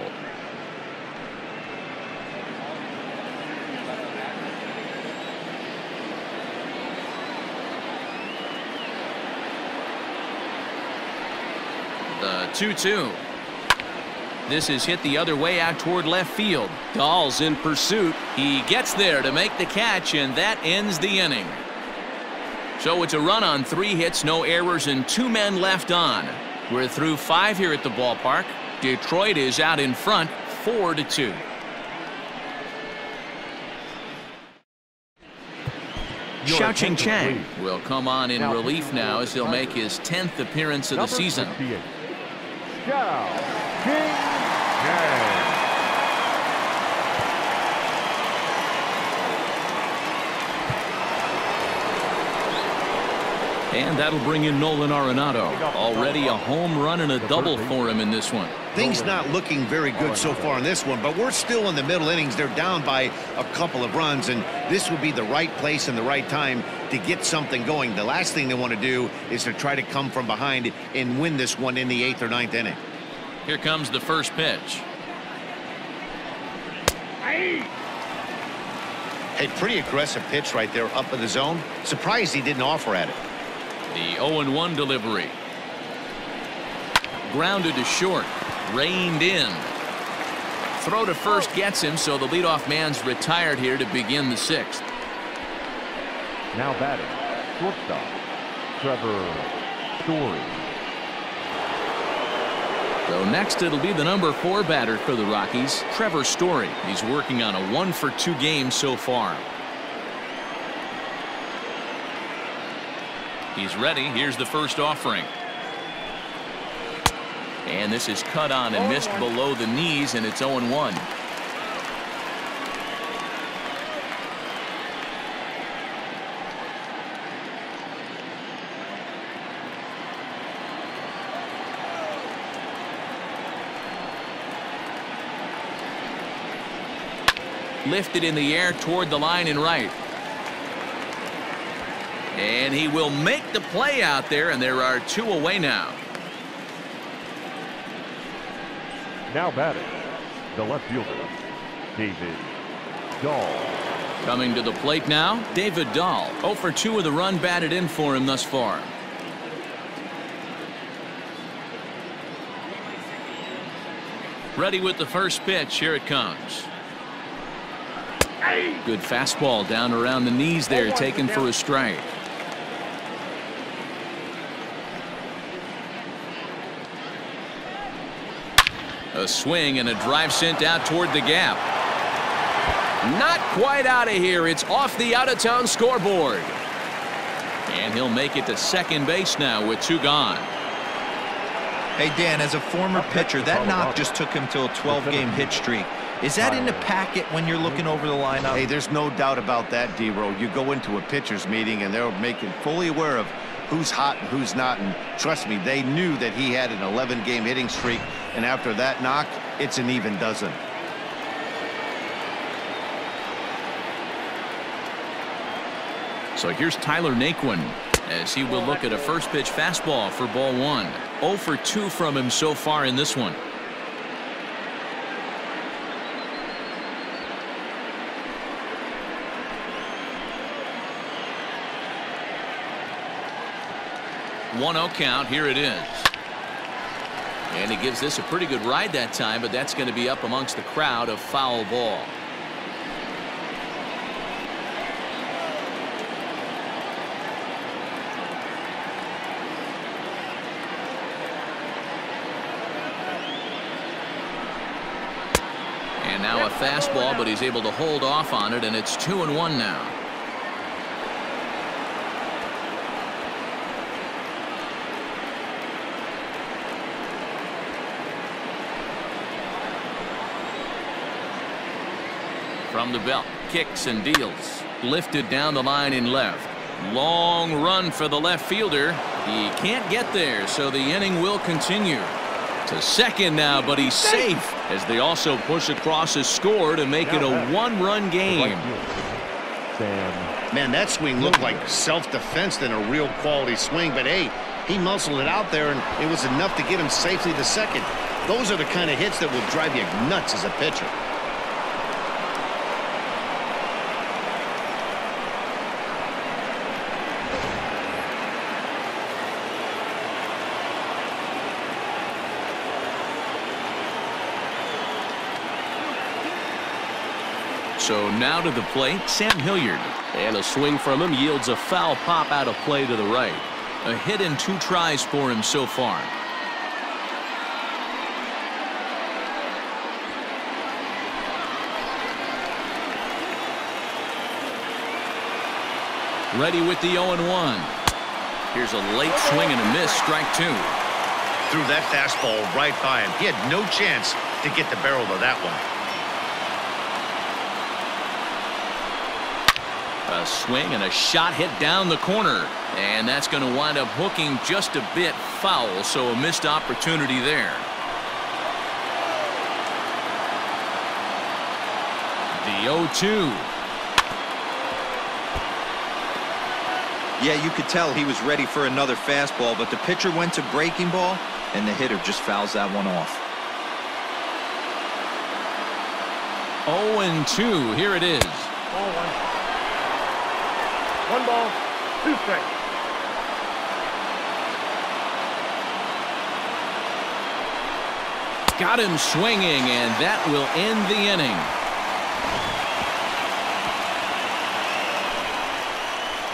The 2-2. This is hit the other way out toward left field. Dahl's in pursuit. He gets there to make the catch, and that ends the inning. So it's a run on 3 hits, no errors, and 2 men left on. We're through 5 here at the ballpark. Detroit is out in front, 4-2. Xiao Chang will come on in relief now as he'll make his 10th appearance of the season. And that'll bring in Nolan Arenado. Already a home run and a double for him in this one. Things not looking very good so far in this one, but we're still in the middle innings. They're down by a couple of runs, and this would be the right place and the right time to get something going. The last thing they want to do is to try to come from behind and win this one in the 8th or 9th inning. Here comes the first pitch. Hey, pretty aggressive pitch right there up in the zone. Surprised he didn't offer at it. The 0-1 delivery. Grounded to short. Reined in. Throw to first gets him, so the leadoff man's retired here to begin the 6th. Now batting, shortstop, Trevor Story. So next it'll be the number 4 batter for the Rockies, Trevor Story. He's working on a 1-for-2 game so far. He's ready. Here's the first offering. And this is cut on and missed below the knees, and it's 0-1. Lifted in the air toward the line and right. And he will make the play out there, and there are 2 away now. Now batting, the left fielder, David Dahl. Coming to the plate now, David Dahl. 0-for-2 of the run batted in for him thus far. Ready with the first pitch. Here it comes. Good fastball down around the knees there, taken for a strike. A swing and a drive sent out toward the gap. Not quite out of here. It's off the out-of-town scoreboard. And he'll make it to second base now with 2 gone. Hey, Dan, as a former pitcher, that knock just took him to a 12-game hit streak. Is that in the packet when you're looking over the lineup? Hey, there's no doubt about that, D-Row. You go into a pitcher's meeting, and they're making fully aware of who's hot and who's not. And trust me, they knew that he had an 11-game hitting streak. And after that knock, it's an even dozen. So here's Tyler Naquin as he will look at a first pitch fastball for ball 1. 0-for-2 from him so far in this one. One 0 count. Here it is. And he gives this a pretty good ride that time, but that's going to be up amongst the crowd. A foul ball. And now a fastball, but he's able to hold off on it, and it's 2-1 now. From the belt, kicks and deals. Lifted down the line in left. Long run for the left fielder. He can't get there, so the inning will continue. To second now, but he's safe as they also push across a score to make it a one-run game. Man, that swing looked like self-defense than a real quality swing, but hey, he muscled it out there, and it was enough to get him safely to second. Those are the kind of hits that will drive you nuts as a pitcher. So now to the plate, Sam Hilliard. And a swing from him yields a foul pop out of play to the right. A hit in 2 tries for him so far. Ready with the 0-1. Here's a late swing and a miss, strike 2. Threw that fastball right by him. He had no chance to get the barrel of that one. A swing and a shot hit down the corner, and that's going to wind up hooking just a bit foul, so a missed opportunity there. The 0-2. Yeah, you could tell he was ready for another fastball, but the pitcher went to breaking ball, and the hitter just fouls that one off. 0-2. Here it is. Ball 1. 1 ball, 2 strikes. Got him swinging, and that will end the inning.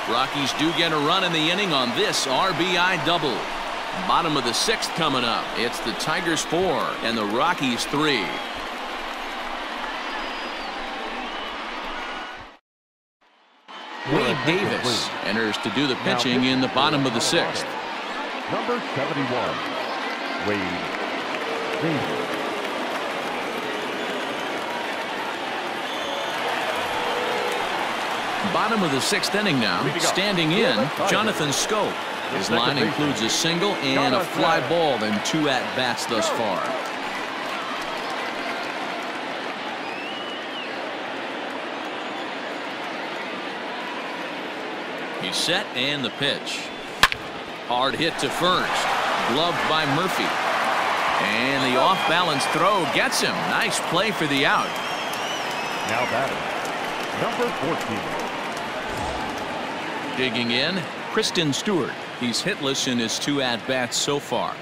Rockies do get a run in the inning on this RBI double. Bottom of the 6th coming up. It's the Tigers 4 and the Rockies 3. Wade Davis enters to do the pitching in the bottom of the 6th. Number 71, Wade Davis. Bottom of the 6th inning now. Standing in, Jonathan Schoop. His line includes a single and a fly ball in 2 at-bats thus far. He's set, and the pitch. Hard hit to first. Gloved by Murphy. And the off-balance throw gets him. Nice play for the out. Now batting, number 14. Digging in, Christin Stewart. He's hitless in his 2 at-bats so far.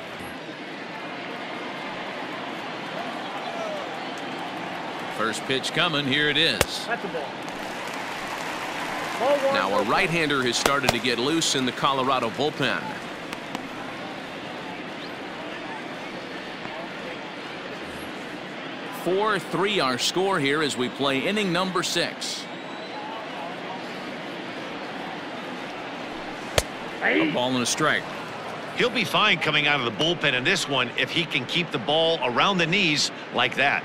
First pitch coming. Here it is. That's a ball. Now a right-hander has started to get loose in the Colorado bullpen. (4-3) our score here as we play inning number 6. A ball and a strike. He'll be fine coming out of the bullpen in this one if he can keep the ball around the knees like that.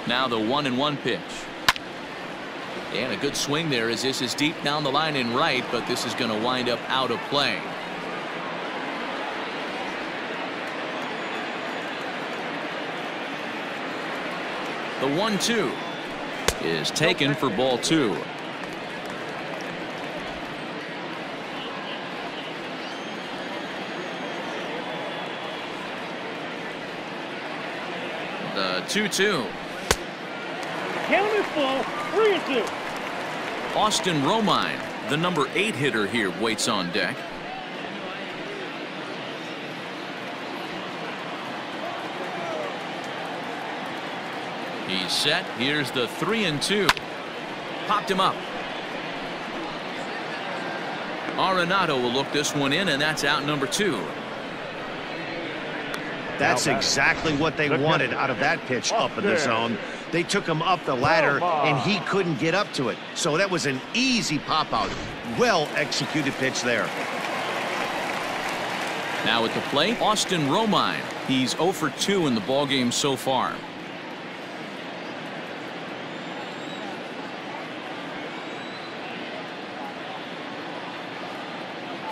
Now the 1-1 pitch. And a good swing there as this is deep down the line in right, but this is going to wind up out of play. The 1-2 is taken for ball 2. The 2-2. Count is full, 3-2. Austin Romine, the number 8 hitter here, waits on deck. He's set. Here's the 3-2. Popped him up. Arenado will look this one in, and that's out number 2. That's exactly what they wanted out of that pitch up in the zone. They took him up the ladder, and he couldn't get up to it. So that was an easy pop-out. Well-executed pitch there. Now at the plate, Austin Romine. He's 0 for 2 in the ballgame so far.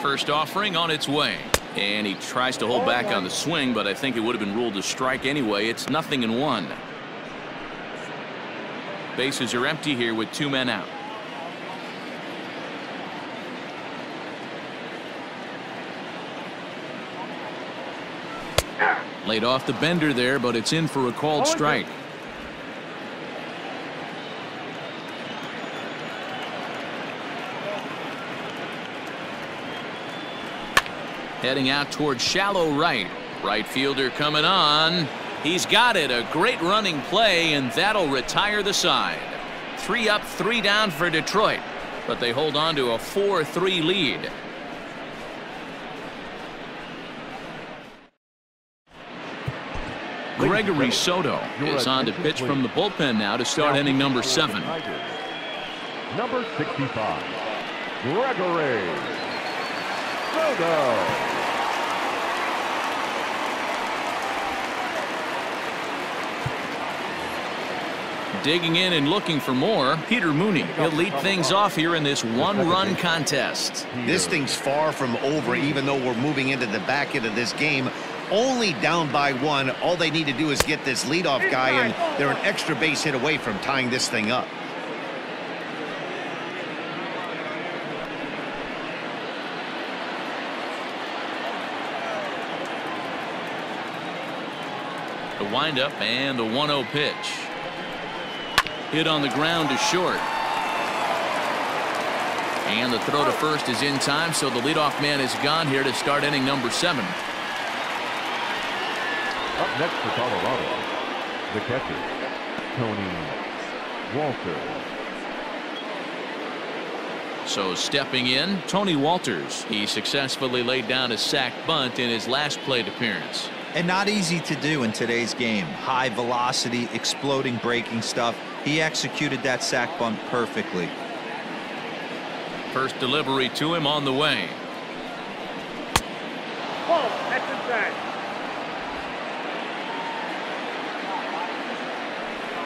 First offering on its way. And he tries to hold back on the swing, but I think it would have been ruled a strike anyway. It's 0-1. Bases are empty here with 2 men out. Laid off the bender there, but it's in for a called strike. Heading out towards shallow right. Right fielder coming on. He's got it. A great running play, and that'll retire the side. 3 up, 3 down for Detroit, but they hold on to a 4-3 lead. Gregory Soto is on to pitch from the bullpen now to start inning number 7. Number 65, Gregory Soto. Digging in and looking for more, Peter Mooney. He'll lead things off here in this 1-run contest. This thing's far from over, even though we're moving into the back end of this game. Only down by 1. All they need to do is get this leadoff guy, and they're an extra base hit away from tying this thing up. The windup and the 1-0 pitch. Hit on the ground to short. And the throw to first is in time, so the leadoff man is gone here to start inning number 7. Up next for Colorado, the catcher, Tony Wolters. So stepping in, Tony Wolters. He successfully laid down a sac bunt in his last plate appearance. And not easy to do in today's game. High velocity, exploding breaking stuff. He executed that sac bunt perfectly. First delivery to him on the way. Ball, that's inside.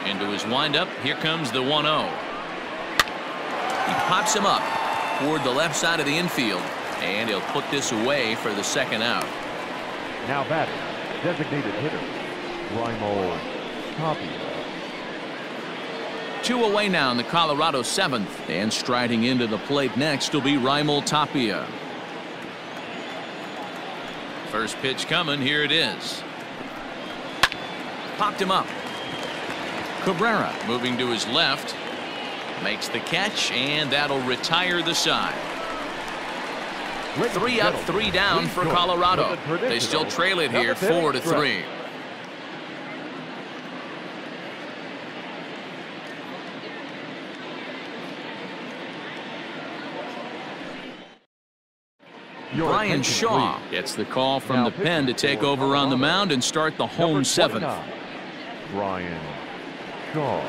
Into his windup. Here comes the 1-0. He pops him up toward the left side of the infield, and he'll put this away for the second out. Now batting, designated hitter, Raimel Tapia. 2 away now in the Colorado 7th, and striding into the plate next will be Raimel Tapia. First pitch coming. Here it is. Popped him up. Cabrera moving to his left, makes the catch, and that'll retire the side. 3 up, 3 down for Colorado. They still trail it here 4-3. Brian Shaw gets the call from the pen to take over on the mound and start the home 7th. Brian Shaw.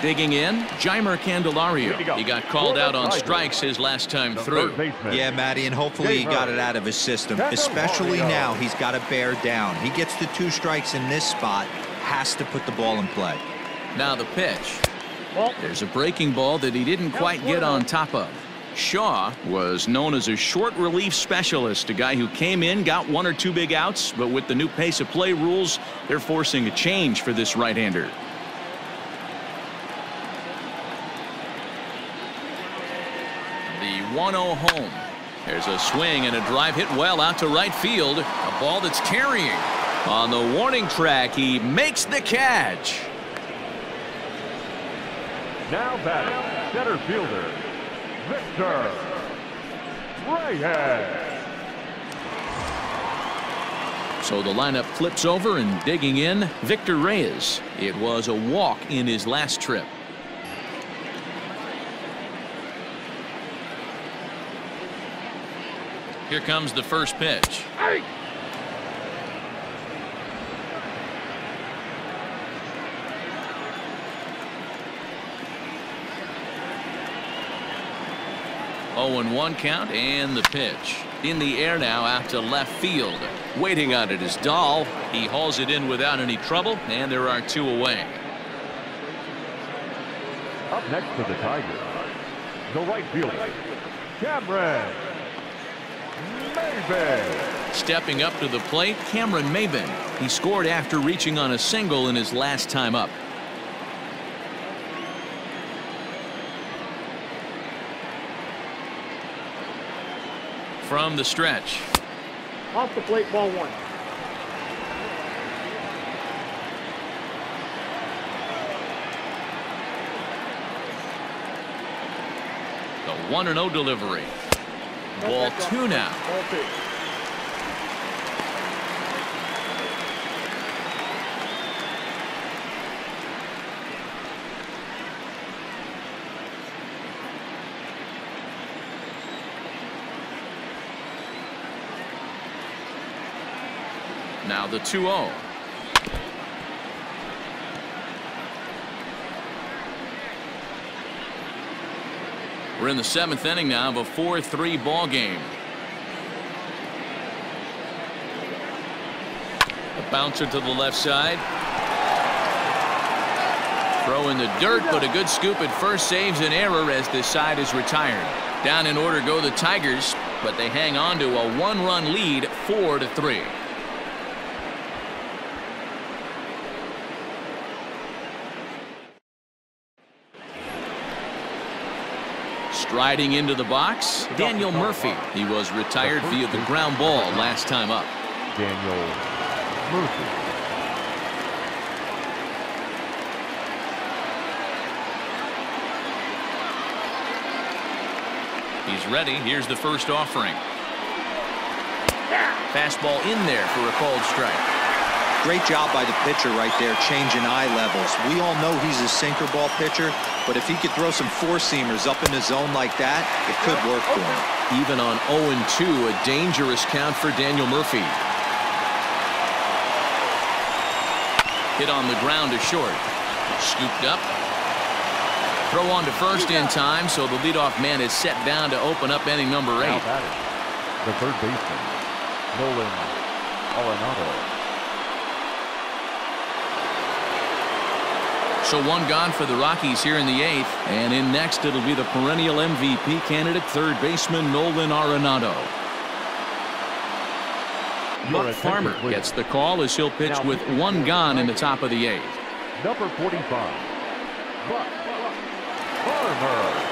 Digging in, Jeimer Candelario. He got called out on strikes his last time through. Yeah, Matty, and hopefully he got it out of his system. Especially now, he's got to bear down. He gets the 2 strikes in this spot, has to put the ball in play. Now the pitch. There's a breaking ball that he didn't quite get on top of. Shaw was known as a short relief specialist, a guy who came in, got 1 or 2 big outs, but with the new pace of play rules, they're forcing a change for this right-hander. The 1-0 home. There's a swing and a drive hit well out to right field. A ball that's carrying. On the warning track, he makes the catch. Now batting, center fielder, Victor Reyes. So the lineup flips over, and digging in, Victor Reyes. It was a walk in his last trip. Here comes the first pitch. Hey! 0-1 count and the pitch. In the air now out to left field. Waiting on it is Dahl. He hauls it in without any trouble, and there are 2 away. Up next for the Tigers, the right fielder, Cameron Maybin. Stepping up to the plate, Cameron Maybin. He scored after reaching on a single in his last time up. From the stretch. Off the plate, ball 1. The 1-0 delivery. Ball 2 now. Ball 2. Now the 2-0. We're in the 7th inning now of a 4-3 ball game. A bouncer to the left side. Throw in the dirt, but a good scoop at first saves an error as this side is retired. Down in order go the Tigers, but they hang on to a 1-run lead, 4-3. Striding into the box, Daniel Murphy. He was retired via the ground ball last time up. Daniel Murphy. He's ready. Here's the first offering. Fastball in there for a called strike. Great job by the pitcher right there, changing eye levels. We all know he's a sinker ball pitcher, but if he could throw some four-seamers up in the zone like that, it could work for him. Even on 0-2, a dangerous count for Daniel Murphy. Hit on the ground to short. Scooped up. Throw on to first in time, so the leadoff man is set down to open up inning number 8. The third baseman, Nolan Arenado. So one gone for the Rockies here in the 8th, and in next it'll be the perennial MVP candidate, third baseman Nolan Arenado. Buck Farmer gets the call as he'll pitch with one gone in the top of the 8th. Number 45, Buck Farmer.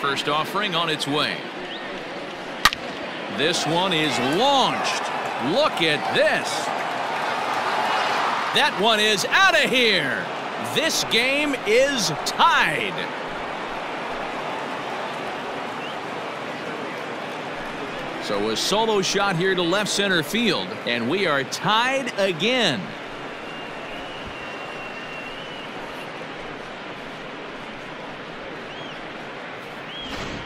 First offering on its way. This one is launched. Look at this. That one is out of here. This game is tied. So a solo shot here to left center field, and we are tied again.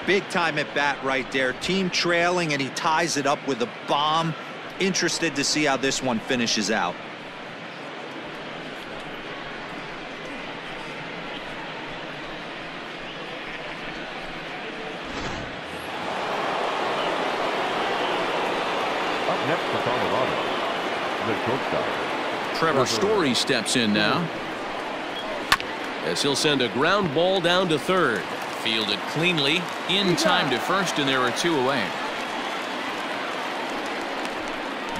Big time at bat right there. Team trailing, and he ties it up with a bomb. Interested to see how this one finishes out. Up next for Colorado, the shortstop, Trevor Story steps in now, as he'll send a ground ball down to third. Fielded cleanly, in time to first, and there are 2 away.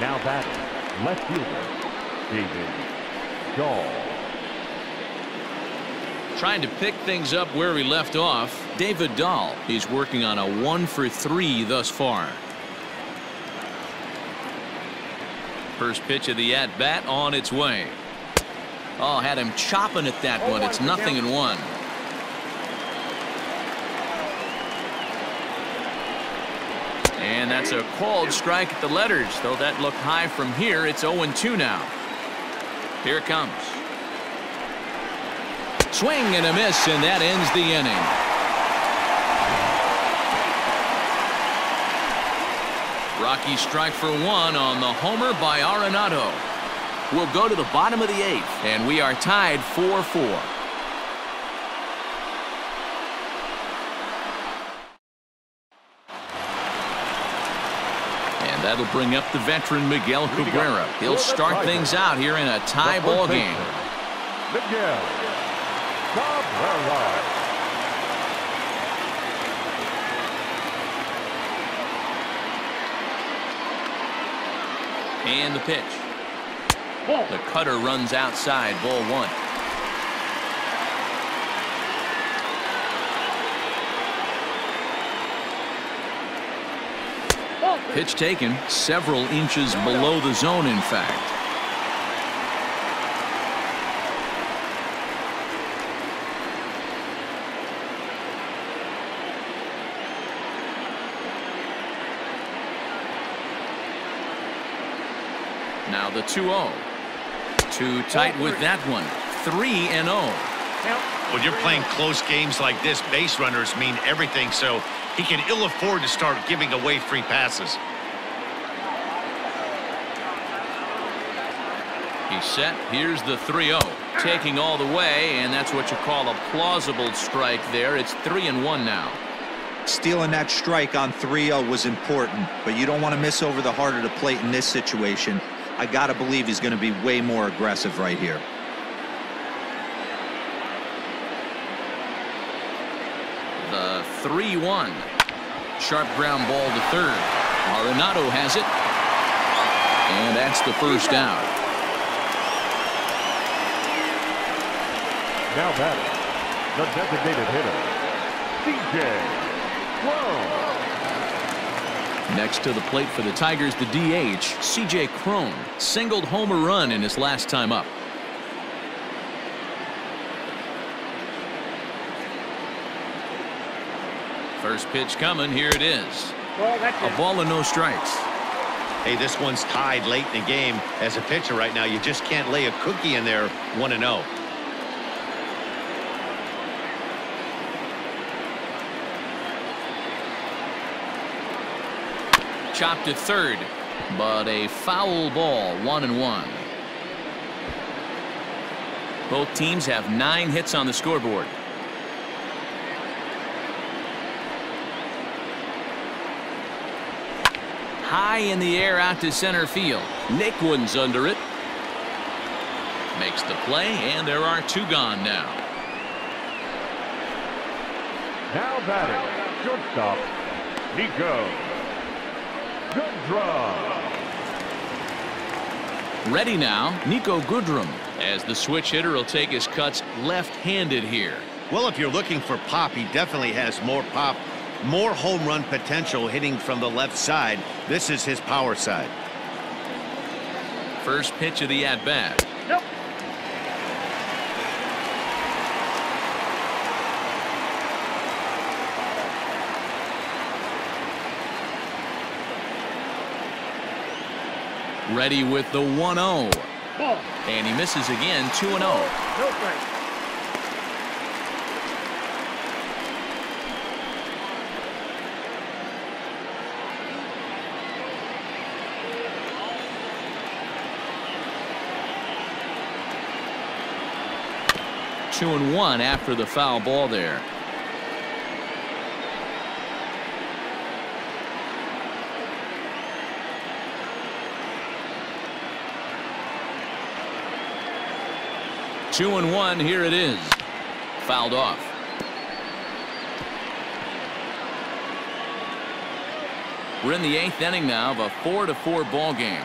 now batting, left fielder, David Dahl. Trying to pick things up where he left off, David Dahl. He's working on a 1-for-3 thus far. First pitch of the at-bat on its way. Oh, had him chopping at that one. It's 0-1. And that's a called strike at the letters, though that looked high from here. It's 0-2 now. Here it comes. Swing and a miss, and that ends the inning. Rockies strike for one on the homer by Arenado. We'll go to the bottom of the 8th, and we are tied 4-4. And that'll bring up the veteran Miguel Cabrera. He'll start things out here in a tie ball game. Miguel Cabrera. And the pitch. The cutter runs outside, ball 1. Pitch taken several inches below the zone, in fact. Now the 2-0. Too tight with that one. 3-0. When you're playing close games like this, base runners mean everything, so he can ill afford to start giving away free passes. He's set. Here's the 3-0. Taking all the way, and that's what you call a plausible strike there. It's 3-1 now. Stealing that strike on 3-0 was important, but you don't want to miss over the heart of the plate in this situation. I got to believe he's going to be way more aggressive right here. The 3-1. Sharp ground ball to third. Arenado has it. And that's the first out. Now batting, the designated hitter, Cron. Next to the plate for the Tigers, the DH, Cron, singled home a run in his last time up. First pitch coming. Here it is. A ball and no strikes. Hey, this one's tied late in the game. As a pitcher right now, you just can't lay a cookie in there. 1-0. Chopped at third, but a foul ball. 1-1. Both teams have 9 hits on the scoreboard. High in the air out to center field. Naquin's under it. Makes the play, and there are 2 gone now. Now batting, shortstop, Niko Goodrum. Ready now, Niko Goodrum, as the switch hitter will take his cuts left-handed here. Well, if you're looking for pop, he definitely has more pop, more home run potential hitting from the left side. This is his power side. First pitch of the at-bat. Yep. Ready with the 1-0. Ball. And he misses again. 2-0. No strike. Two and 1 after the foul ball there. Two and 1. Here it is. Fouled off. We're in the 8th inning now of a 4-4 ball game.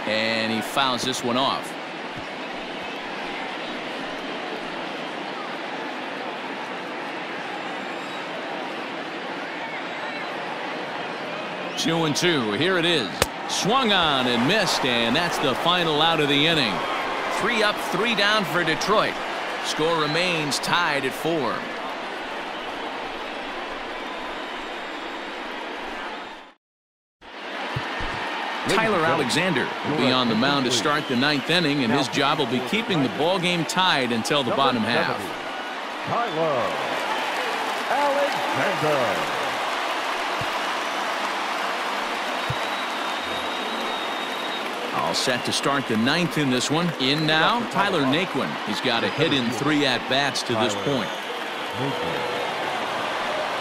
And he fouls this one off. Two and 2. Here it is. Swung on and missed, and that's the final out of the inning. 3 up, 3 down for Detroit. Score remains tied at 4. Tyler Alexander will be on the mound to start the 9th inning, and his job will be keeping the ball game tied until the bottom half. Tyler Alexander. All set to start the 9th in this one. In now, Tyler Naquin. He's got a hit in 3 at-bats to this point.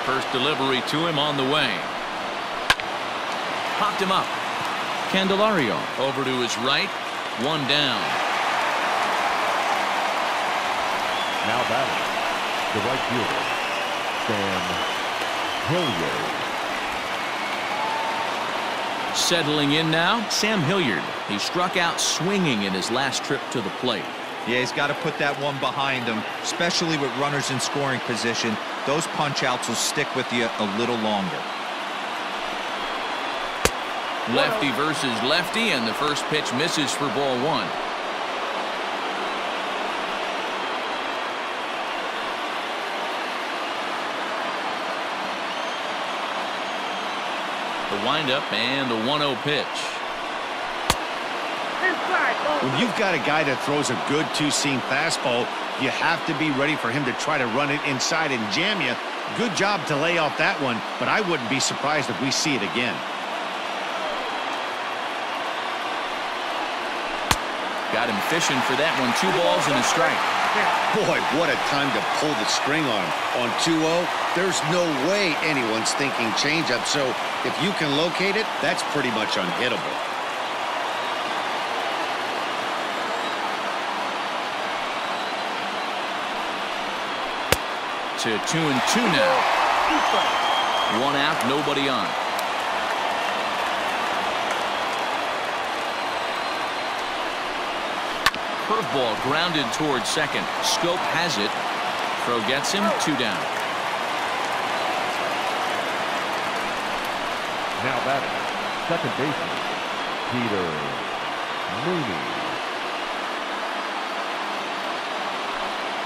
First delivery to him on the way. Popped him up. Candelario over to his right. 1 down. Now batting, the right fielder, Hilliard. Settling in now, Sam Hilliard. He struck out swinging in his last trip to the plate. Yeah, he's got to put that one behind him, especially with runners in scoring position. Those punch-outs will stick with you a little longer. Lefty versus lefty, and the first pitch misses for ball 1. The windup and the 1-0 pitch. When you've got a guy that throws a good two-seam fastball, you have to be ready for him to try to run it inside and jam you. Good job to lay off that one, but I wouldn't be surprised if we see it again. Got him fishing for that one. 2 balls and a strike. Boy, what a time to pull the string on him. On 2-0, there's no way anyone's thinking changeup, so if you can locate it, that's pretty much unhittable. To 2-2 now. 1 out, nobody on. Curveball grounded towards second. Schoop has it. Throw gets him. 2 down. Now batting, second baseman, Mooney.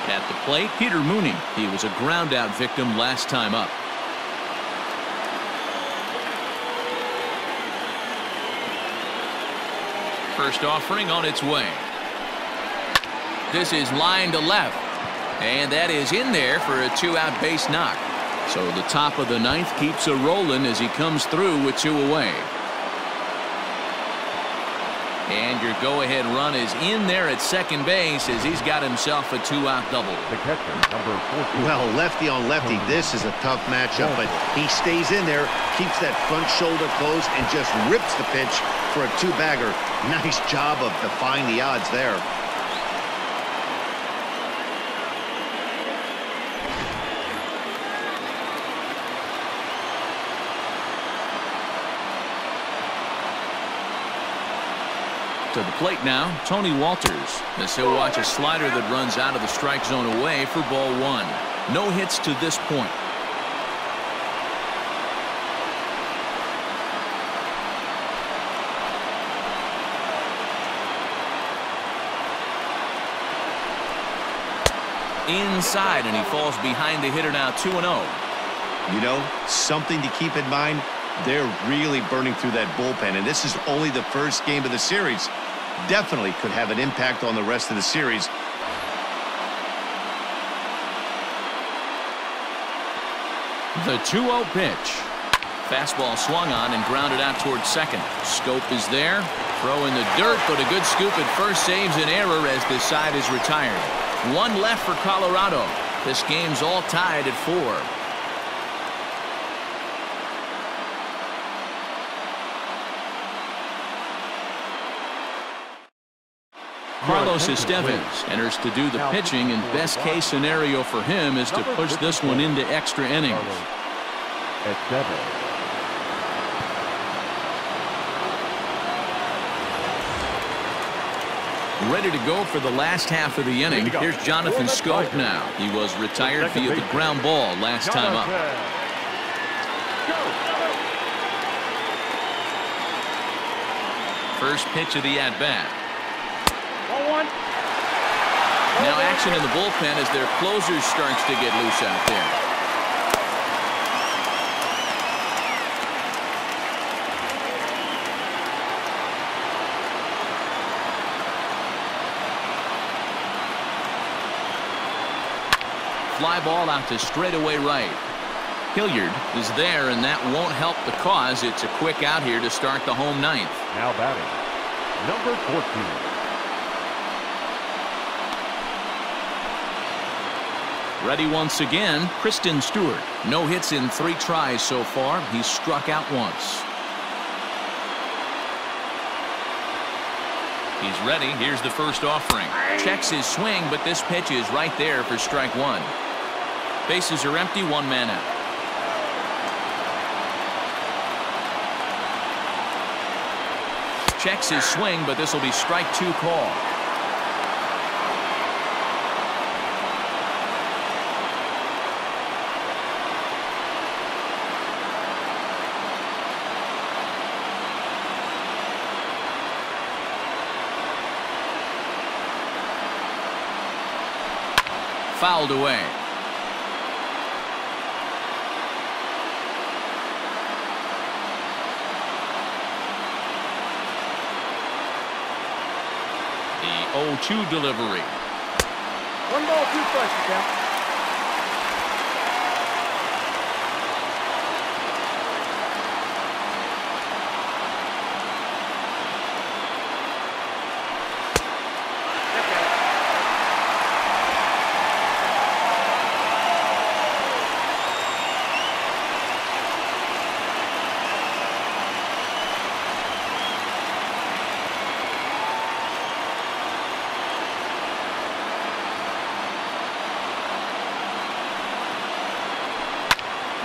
At the plate, Peter Mooney. He was a ground out victim last time up. First offering on its way. This is line to left, and that is in there for a 2-out base knock. So the top of the 9th keeps a rolling as he comes through with 2 away. And your go-ahead run is in there at second base as he's got himself a 2-out double. The catcher, number 14. Well, lefty on lefty, this is a tough matchup, but he stays in there, keeps that front shoulder closed, and just rips the pitch for a 2-bagger. Nice job of defying the odds there. To the plate now, Tony Wolters. As he'll watch a slider that runs out of the strike zone away for ball 1. No hits to this point. Inside, and he falls behind the hitter now. 2-0. You know, something to keep in mind. They're really burning through that bullpen, and this is only the first game of the series. Definitely could have an impact on the rest of the series. The 2-0 pitch. Fastball swung on and grounded out towards second. Schoop is there. Throw in the dirt, but a good scoop at first saves an error as this side is retired. 1 left for Colorado. This game's all tied at 4. Carlos Estevez enters to do the pitching, and best case scenario for him is to push this one into extra innings. Ready to go for the last half of the inning. Here's Jonathan Schoop now. He was retired via the ground ball last time up. First pitch of the at-bat. Now action in the bullpen as their closer starts to get loose out there. fly ball out to straightaway right. Hilliard is there, and that won't help the cause. It's a quick out here to start the home ninth. Now batting, number 14. Ready once again, Christin Stewart. No hits in 3 tries so far. He's struck out once. He's ready. Here's the first offering. Checks his swing, but this pitch is right there for strike 1. Bases are empty, 1 man out. Checks his swing, but this will be strike 2 call. Fouled away. The 0-2 delivery. 1 ball, 2 strikes, count.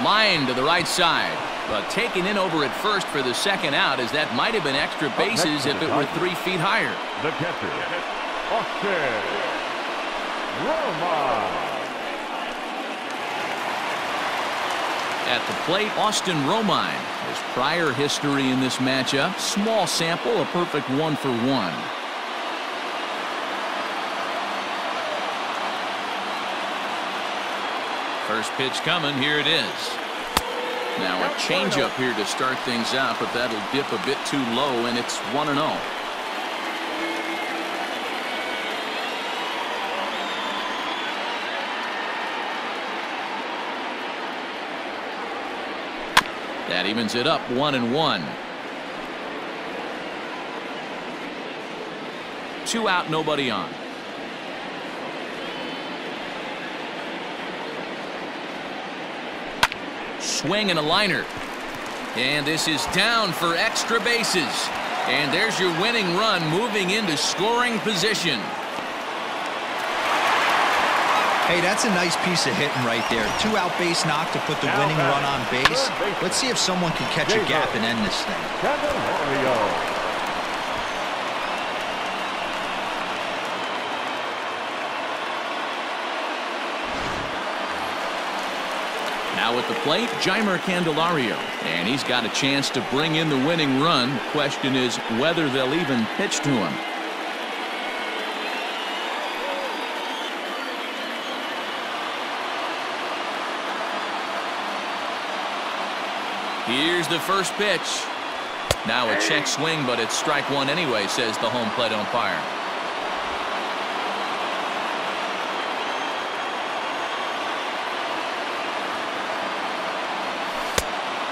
Line to the right side, but taken in over at first for the second out, as that might have been extra bases if it were 3 feet higher. The catcher, Austin Romine. At the plate, Austin Romine. His prior history in this matchup, small sample, a perfect 1 for 1. First pitch coming. Here it is. Now a changeup here to start things out, but that'll dip a bit too low, and it's 1-0. That evens it up, 1-1. 2 out, nobody on. Swing and a liner. And this is down for extra bases. And there's your winning run, moving into scoring position. Hey, that's a nice piece of hitting right there. 2 out base knock to put the winning run on base. Let's see if someone can catch a gap and end this thing. Candelario. Now at the plate, Jeimer Candelario, and he's got a chance to bring in the winning run. The question is whether they'll even pitch to him. Here's the first pitch. Now a check swing, but it's strike 1 anyway, says the home plate umpire.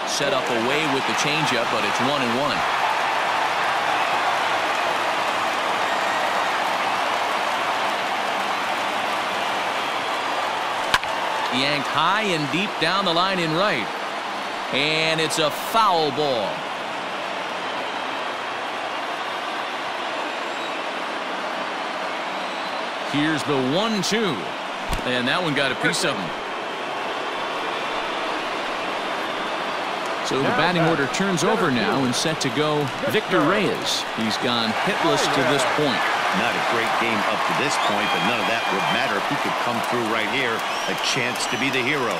Set up away with the changeup, but it's 1-1. Yanked high and deep down the line in right. And it's a foul ball. Here's the 1-2. And that one got a piece of him. So the batting order turns over now and set to go Victor Reyes. He's gone hitless to this point. Not a great game up to this point, but none of that would matter if he could come through right here. A chance to be the hero.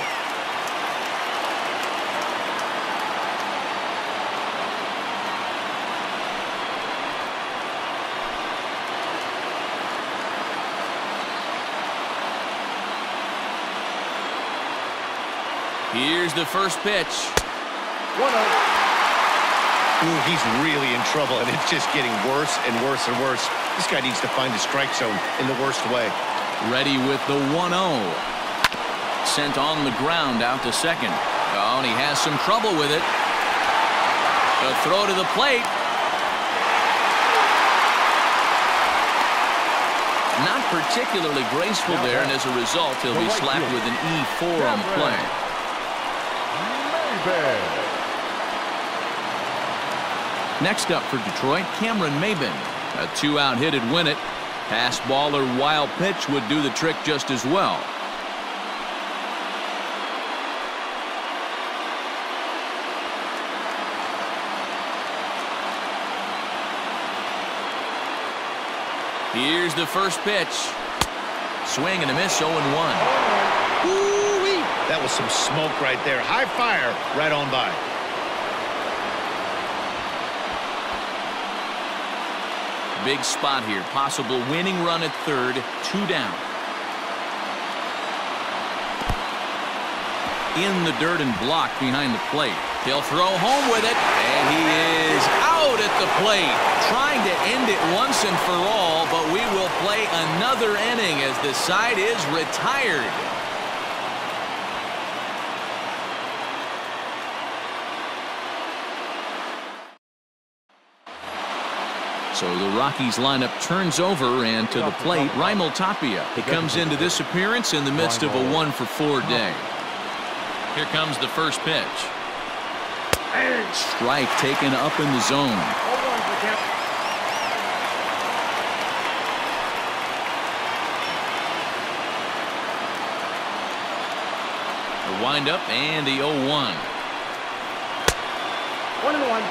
Here's the first pitch. 1-0. Ooh, he's really in trouble, and it's just getting worse and worse and worse. This guy needs to find the strike zone in the worst way. Ready with the 1-0. sent on the ground out to second. Oh, and he has some trouble with it. A throw to the plate. Not particularly graceful there, and as a result, he'll be slapped with an E4 on the play. Next up for Detroit, Maybin. A 2-out hit'd win it. Pass ball or wild pitch would do the trick just as well. Here's the first pitch. Swing and a miss, 0-1. Ooh-wee. That was some smoke right there. High fire right on by. Big spot here. Possible winning run at third. 2 down. In the dirt and blocked behind the plate. He'll throw home with it, and he is out at the plate. Trying to end it once and for all, but we will play another inning as the side is retired. So the Rockies lineup turns over, and to the plate, Raimel Tapia. He comes into this appearance in the midst of a 1-for-4 day. Here comes the first pitch. Strike taken up in the zone. The windup and the 0-1. 1-1.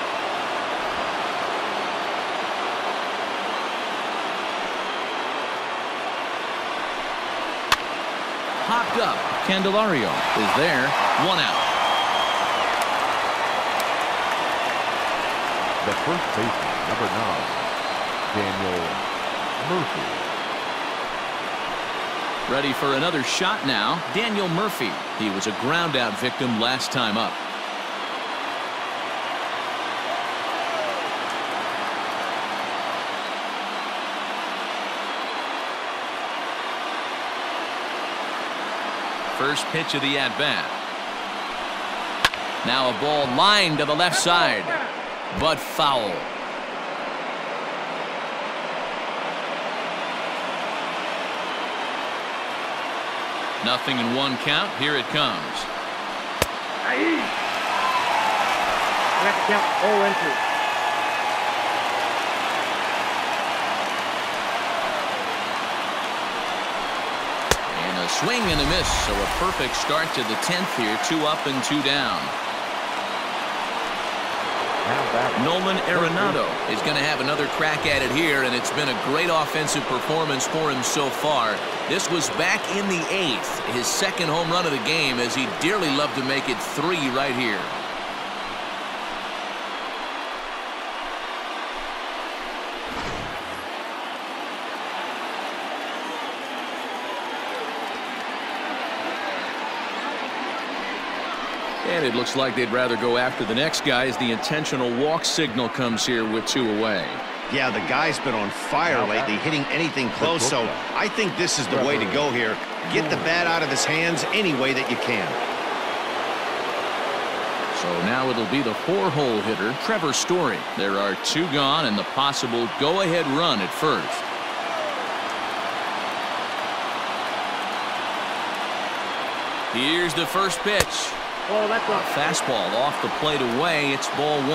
Popped up. Candelario is there. 1 out. The first baseman, number 9, Daniel Murphy. Ready for another shot now. Daniel Murphy. He was a ground out victim last time up. First pitch of the at-bat. Now a ball lined to the left side, but foul. Nothing in 1 count. Here it comes. Next count, 0-2. Swing and a miss, so a perfect start to the 10th here. 2 up and 2 down. Nolan Arenado is going to have another crack at it here, and it's been a great offensive performance for him so far. This was back in the 8th, his second home run of the game, as he'd dearly love to make it 3 right here. And it looks like they'd rather go after the next guy as the intentional walk signal comes here with 2 away. Yeah, the guy's been on fire lately, hitting anything close, so I think this is the way to go here. Get the bat out of his hands any way that you can. So now it'll be the 4-hole hitter, Trevor Story. There are 2 gone and the possible go-ahead run at first. Here's the first pitch. Oh, that's a fastball off the plate away. It's ball 1.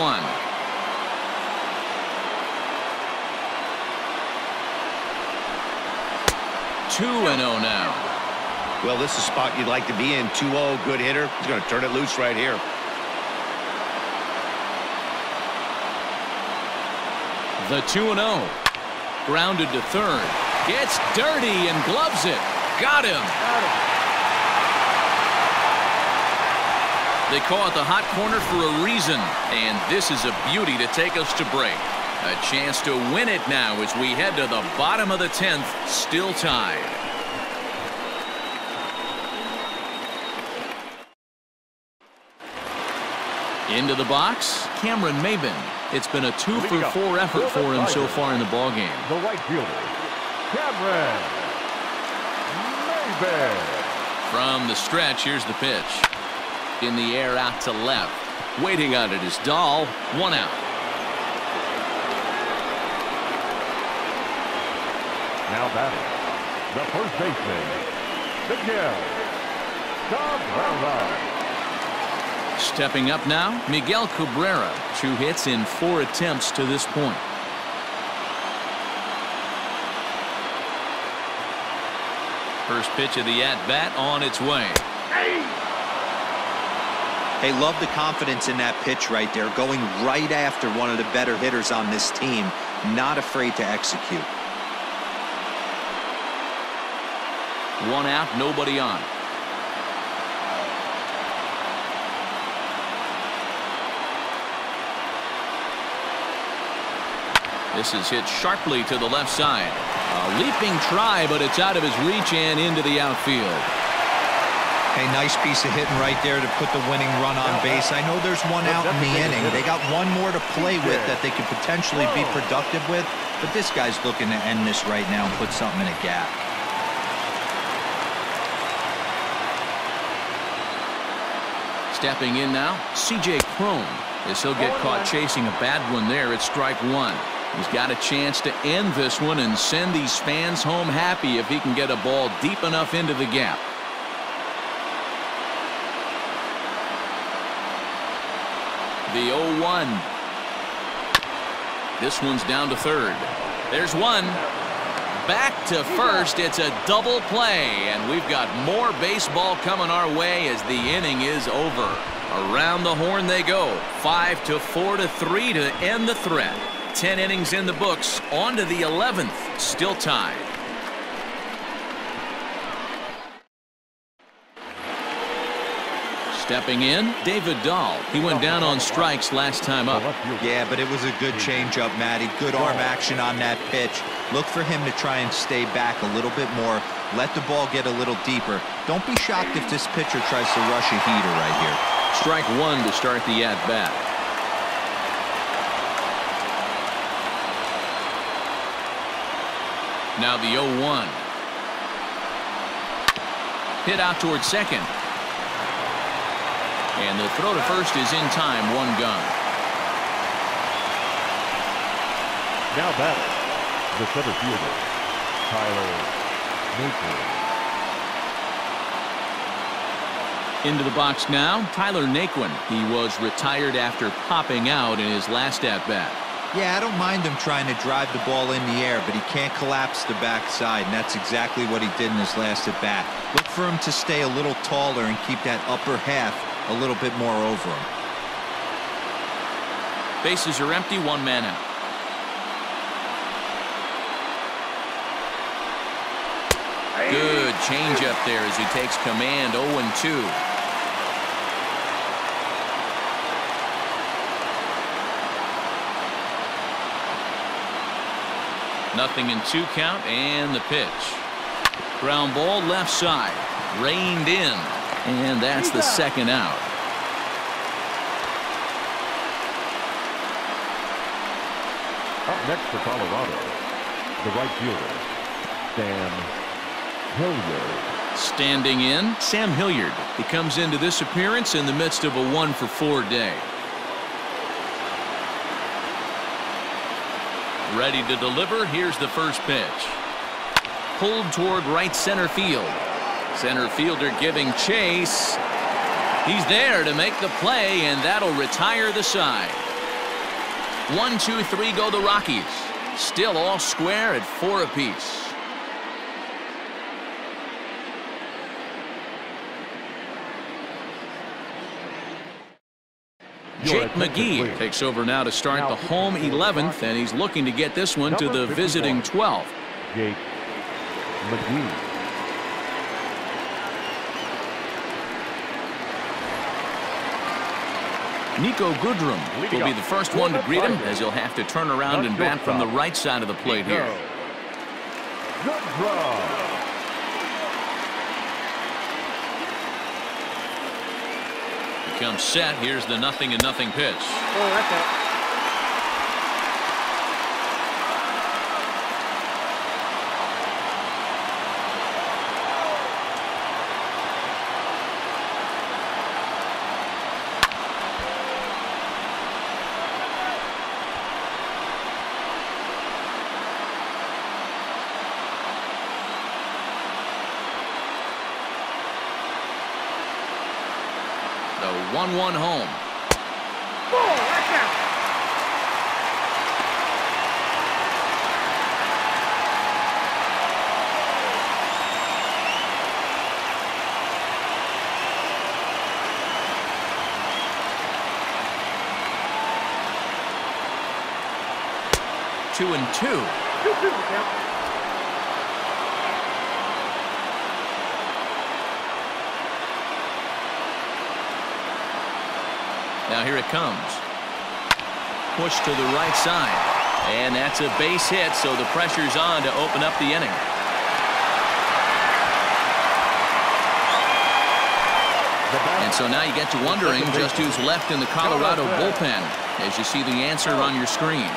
Two and 0 now. Well, this is a spot you'd like to be in. 2-0, good hitter. He's going to turn it loose right here. The 2-0. Grounded to third. Gets dirty and gloves it. Got him. They call it the hot corner for a reason, and this is a beauty to take us to break. A chance to win it now as we head to the bottom of the 10th, still tied. Into the box, Maybin. It's been a 2-for-4 effort for him so far in the ballgame. The right fielder, Maybin. From the stretch, here's the pitch. In the air out to left. Waiting on it is Dahl. 1 out. Now batting, the first baseman, Miguel Cabrera. Stepping up now, Miguel Cabrera. 2 hits in 4 attempts to this point. First pitch of the at-bat on its way. Hey, love the confidence in that pitch right there. Going right after one of the better hitters on this team. Not afraid to execute. 1 out, nobody on. This is hit sharply to the left side. A leaping try, but it's out of his reach and into the outfield. Hey, nice piece of hitting right there to put the winning run on base. I know there's 1 out in the inning. They got 1 more to play with that they could potentially be productive with, but this guy's looking to end this right now and put something in a gap. Stepping in now, C.J. Cron, as he'll get caught chasing a bad one there at strike 1. He's got a chance to end this one and send these fans home happy if he can get a ball deep enough into the gap. The 0-1. This one's down to third. There's one. Back to first. It's a double play, and we've got more baseball coming our way as the inning is over. Around the horn they go. 5-4-3 to end the threat. 10 innings in the books. On to the 11th. Still tied. Stepping in, David Dahl. He went down on strikes last time up. Yeah, but it was a good changeup, Matty. Good arm action on that pitch. Look for him to try and stay back a little bit more. Let the ball get a little deeper. Don't be shocked if this pitcher tries to rush a heater right here. Strike 1 to start the at-bat. Now the 0-1. Hit out towards second. And the throw to first is in time. 1 gone. Now batting, the center fielder, Naquin. Into the box now, Tyler Naquin. He was retired after popping out in his last at-bat. Yeah, I don't mind him trying to drive the ball in the air, but he can't collapse the backside, and that's exactly what he did in his last at-bat. Look for him to stay a little taller and keep that upper half a little bit more over him. Bases are empty, 1 man out. Good changeup there as he takes command. 0-2. Nothing in 2 count, and the pitch. Ground ball left side. Reined in. And that's the 2nd out. Up next for Colorado, the right fielder, Hilliard. Standing in, Sam Hilliard. He comes into this appearance in the midst of a 1-for-4 day. Ready to deliver. Here's the first pitch. Pulled toward right center field. Center fielder giving chase. He's there to make the play, and that'll retire the side. 1, 2, 3 go the Rockies. Still all square at 4 apiece. Jake McGee takes over now to start the home 11th, and he's looking to get this one to the visiting 12th. Jake McGee. Niko Goodrum will be the first one to greet him, as he'll have to turn around and bat from the right side of the plate here. Goodrum. Comes set. Here's the 0-0 pitch. Oh, that's it. 1-1 home. Two and two. Now here it comes. Push to the right side. And that's a base hit, so the pressure's on to open up the inning. And so now you get to wondering just who's left in the Colorado bullpen as you see the answer on your screen.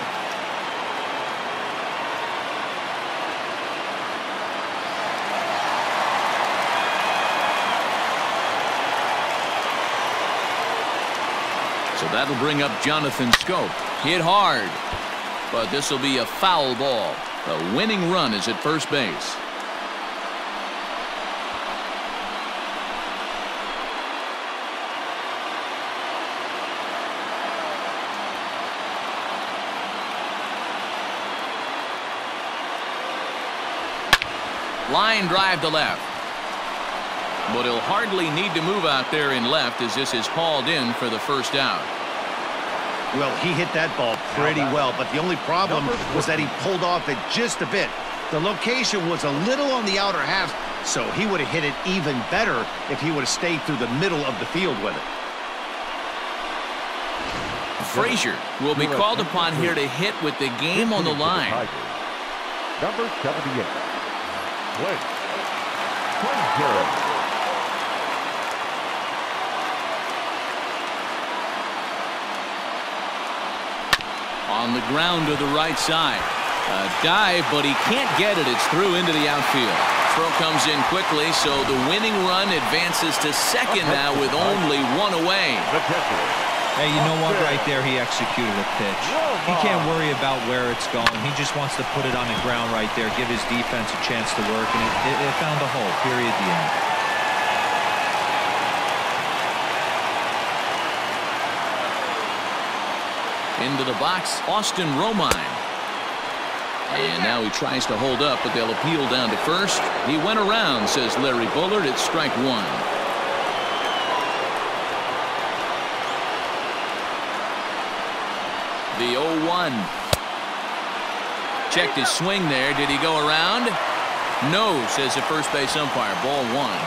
So that'll bring up Jonathan Schoop. Hit hard, but this will be a foul ball. The winning run is at first base. Line drive to left. But he'll hardly need to move out there in left as this is hauled in for the first out. Well, he hit that ball pretty well, but the only problem was that he pulled off it just a bit. The location was a little on the outer half, so he would have hit it even better if he would have stayed through the middle of the field with it. Frazier will be called upon here to hit with the game on the line. Number 78. On the ground to the right side. A dive, but he can't get it. It's through into the outfield. Throw comes in quickly, so the winning run advances to second now with only one away. Hey, you know what? Right there, he executed a pitch. He can't worry about where it's going. He just wants to put it on the ground right there, give his defense a chance to work, and it found a hole. Period. The end. Into the box, Austin Romine. And now he tries to hold up, but they'll appeal down to first. He went around, says Larry Bullard. It's strike one. The 0-1. Checked his swing there. Did he go around? No, says the first base umpire. Ball one.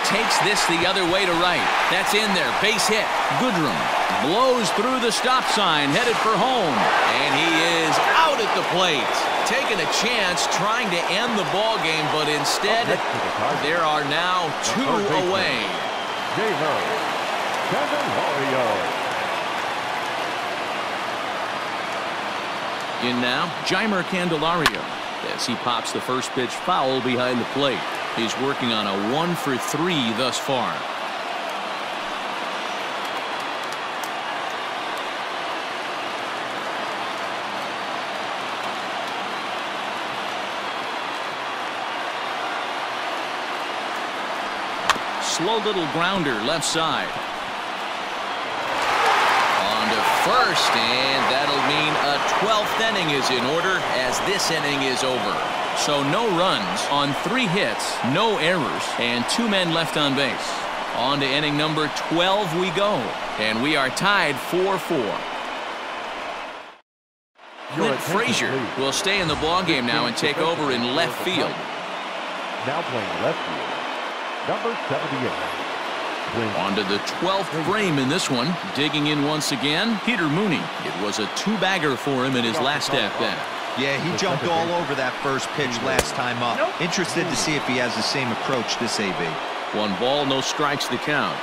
Takes this the other way to right. That's in there. Base hit. Goodrum blows through the stop sign, headed for home. And he is out at the plate. Taking a chance, trying to end the ball game, but instead, there are now two away. Jeimer Candelario. In now, Jeimer Candelario. As he pops the first pitch foul behind the plate. He's working on a 1-for-3 thus far. Slow little grounder left side. On to first, and that'll mean a 12th inning is in order as this inning is over. So no runs on 3 hits, no errors, and 2 men left on base. On to inning number 12 we go, and we are tied 4-4. Clint Frazier will stay in the ballgame now and take over in left field. Now playing left field, number 78. On to the 12th frame in this one. Digging in once again, Peter Mooney. It was a 2-bagger for him in his last at-bat. Yeah, he jumped all over that first pitch last time up. Interested to see if he has the same approach this AB. 1 ball, no strikes the count.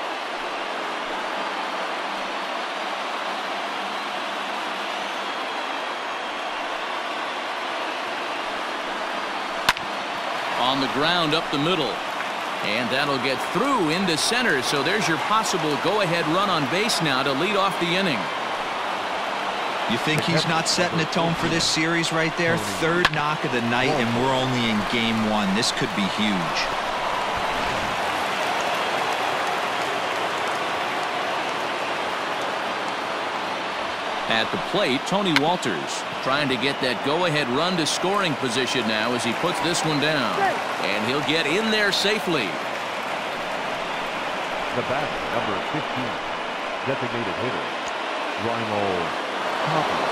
On the ground up the middle. And that'll get through into center. So there's your possible go-ahead run on base now to lead off the inning. You think he's not setting the tone for this series right there? Third knock of the night, and we're only in game 1. This could be huge. At the plate, Tony Wolters trying to get that go-ahead run to scoring position now as he puts this one down. And he'll get in there safely. The bat, number 15, designated hitter, Raimel Tapia.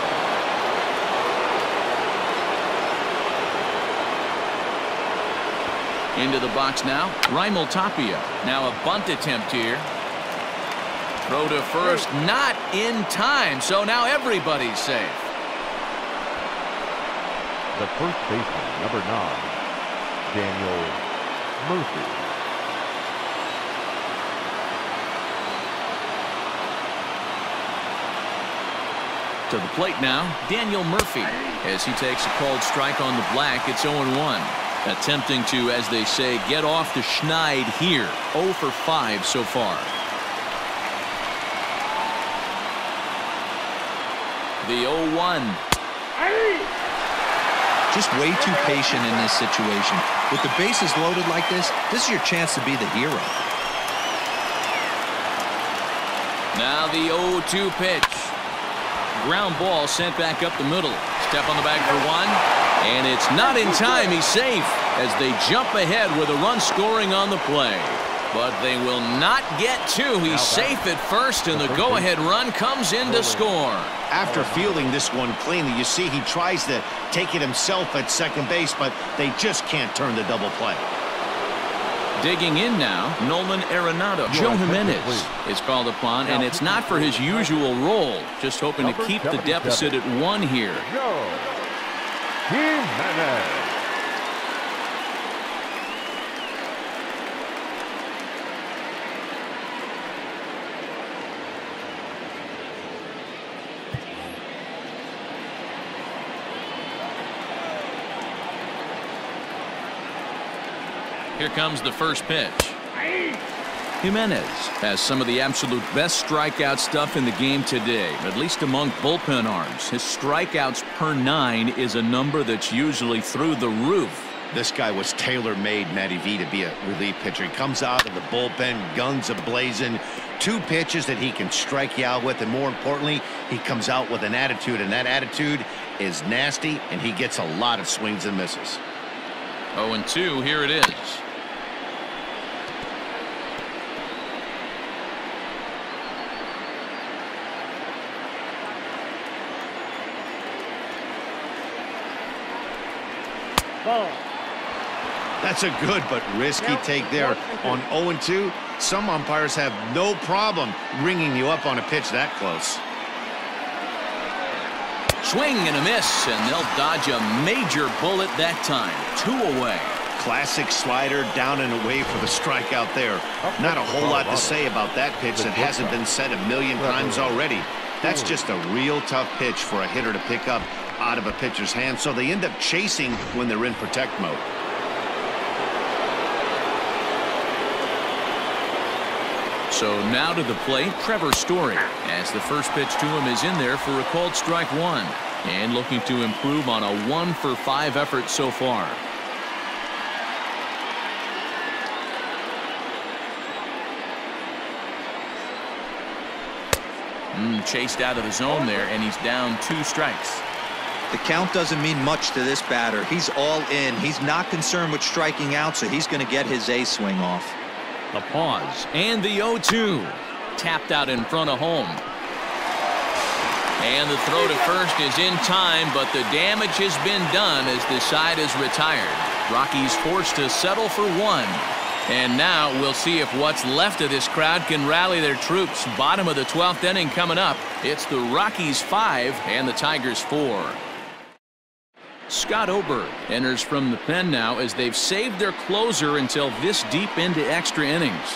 Into the box now, Raimel Tapia. Now a bunt attempt here. Throw to first, not in time, so now everybody's safe. The first baseman, number 9, Daniel Murphy. To the plate now, Daniel Murphy. As he takes a called strike on the black, it's 0-1. Attempting to, as they say, get off the schneid here. 0 for 5 so far. The 0-1. Just way too patient in this situation. With the bases loaded like this is your chance to be the hero. Now the 0-2 pitch. Ground ball sent back up the middle. Step on the bag for 1. And it's not in time. He's safe as they jump ahead with a run scoring on the play. But they will not get 2. He's safe at first, and the go-ahead run comes in to score. After fielding this one cleanly, you see he tries to take it himself at second base, but they just can't turn the double play. Digging in now, Nolan Arenado. Joe Jimenez is called upon, and it's not for his usual role. Just hoping to keep the deficit at 1 here. Joe Jimenez. Here comes the first pitch. Jimenez has some of the absolute best strikeout stuff in the game today, at least among bullpen arms. His strikeouts per 9 is a number that's usually through the roof. This guy was tailor-made, Matty V, to be a relief pitcher. He comes out of the bullpen, guns a-blazing, 2 pitches that he can strike you out with, and more importantly, he comes out with an attitude, and that attitude is nasty, and he gets a lot of swings and misses. 0-2, here it is. That's a good but risky take there on 0-2. Some umpires have no problem ringing you up on a pitch that close. Swing and a miss, and they'll dodge a major bullet that time. 2 away. Classic slider down and away for the strikeout there. Not a whole lot to say about that pitch that hasn't been said a million times already. That's just a real tough pitch for a hitter to pick up out of a pitcher's hand, so they end up chasing when they're in protect mode. So now to the plate, Trevor Story, as the first pitch to him is in there for a called strike 1, and looking to improve on a 1 for 5 effort so far. Chased out of the zone there, and he's down 2 strikes. The count doesn't mean much to this batter. He's all in. He's not concerned with striking out, so he's going to get his A swing off. The pause, and the 0-2. Tapped out in front of home. And the throw to first is in time, but the damage has been done as the side is retired. Rockies forced to settle for 1. And now we'll see if what's left of this crowd can rally their troops. Bottom of the 12th inning coming up. It's the Rockies 5 and the Tigers 4. Scott Oberg enters from the pen now as they've saved their closer until this deep into extra innings.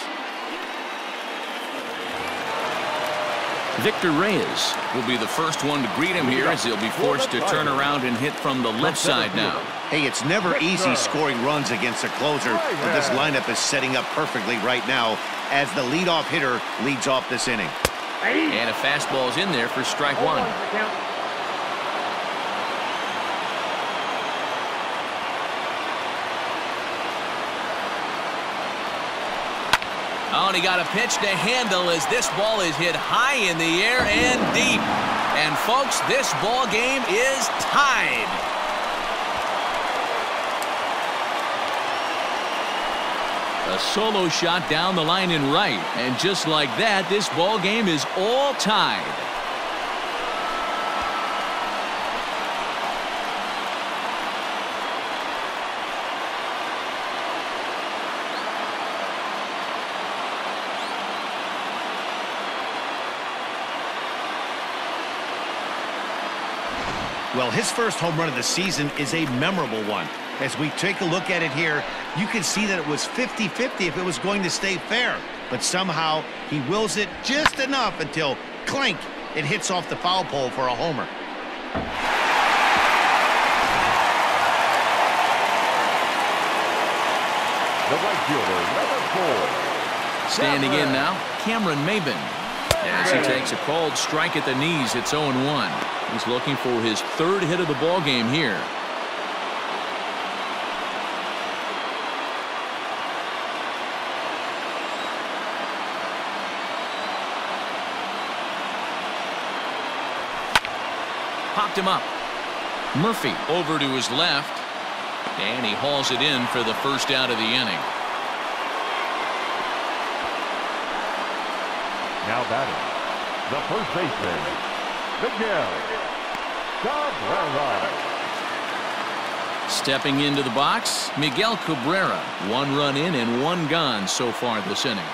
Victor Reyes will be the first one to greet him here as he'll be forced to turn around and hit from the left side now. Hey, it's never easy scoring runs against a closer, but this lineup is setting up perfectly right now as the leadoff hitter leads off this inning. And a fastball is in there for strike 1. Oh, and he got a pitch to handle as this ball is hit high in the air and deep. And, folks, this ball game is tied. A solo shot down the line in right. And just like that, this ball game is all tied. Well, his first home run of the season is a memorable one. As we take a look at it here, you can see that it was 50-50 if it was going to stay fair. But somehow he wills it just enough until, clink, it hits off the foul pole for a homer. The right fielder, number 4. Standing in now, Maybin. As he takes a called strike at the knees, it's 0-1. He's looking for his third hit of the ball game here. Popped him up. Murphy over to his left, and he hauls it in for the first out of the inning. Now batting, the first baseman, Miguel Cabrera. Stepping into the box, Miguel Cabrera. 1 run in and 1 gone so far this inning.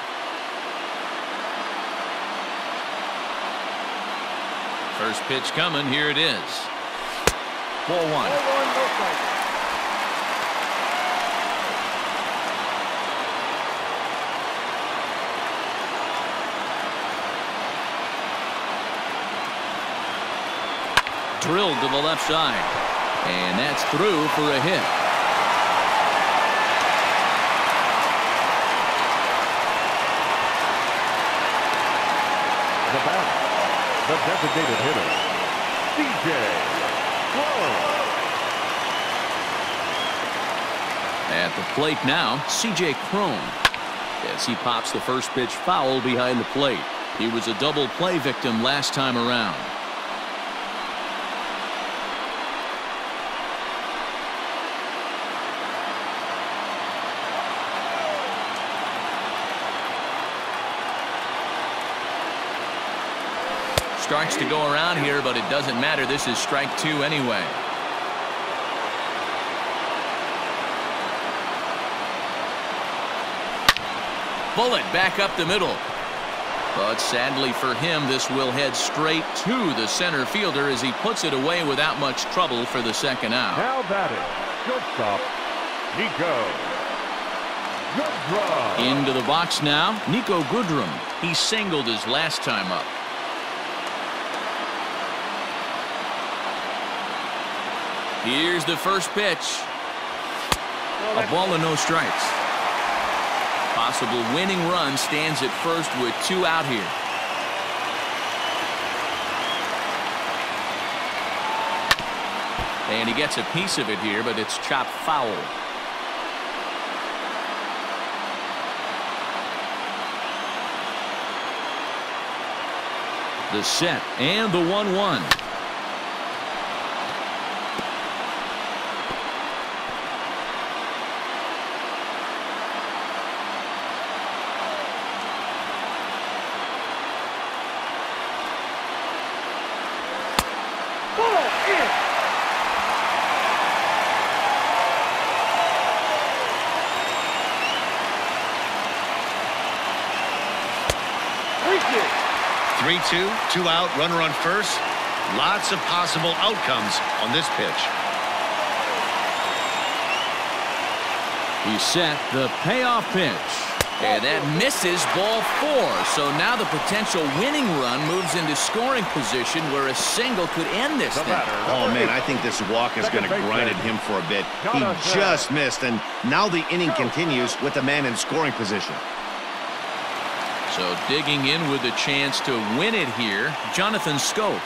First pitch coming. Here it is. 4-1. Drilled to the left side, and that's through for a hit. The batter, the designated hitter, Cron. At the plate now, Cron. As he pops the first pitch foul behind the plate. He was a double play victim last time around. Starts to go around here, but it doesn't matter. This is strike 2 anyway. Bullet back up the middle. But sadly for him, this will head straight to the center fielder as he puts it away without much trouble for the second out. Now batting, shortstop, Niko Goodrum. Into the box now, Niko Goodrum. He singled his last time up. Here's the first pitch. A ball and no strikes. Possible winning run stands at first with 2 out here. And he gets a piece of it here, but it's chopped foul. The set and the 1-1. Two out, runner on first. Lots of possible outcomes on this pitch. He set the payoff pitch. And that misses ball 4. So now the potential winning run moves into scoring position where a single could end this thing. Oh, man, I think this walk is going to grind at him for a bit. He just missed, and now the inning continues with the man in scoring position. So digging in with a chance to win it here, Jonathan Schoop,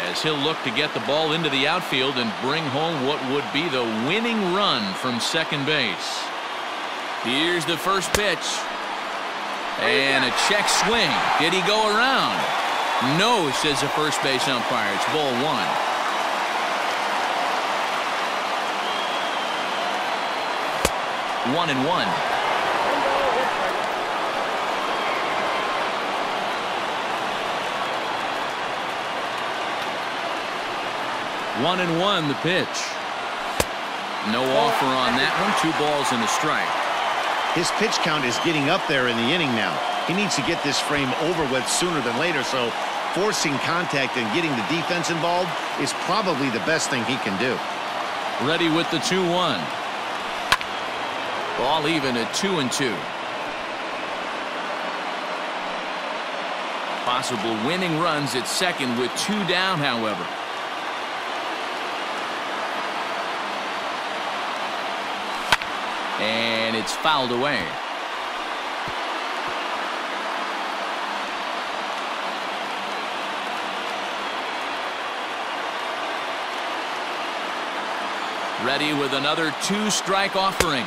as he'll look to get the ball into the outfield and bring home what would be the winning run from second base. Here's the first pitch. And a check swing. Did he go around? No, says the first base umpire. It's ball 1. One and one. One and one, the pitch. No offer on that one. 2 balls and a strike. His pitch count is getting up there in the inning now. He needs to get this frame over with sooner than later, so forcing contact and getting the defense involved is probably the best thing he can do. Ready with the 2-1. Ball even at 2-2. Possible winning runs at second with 2 down, however. And it's fouled away. Ready with another 2-strike offering.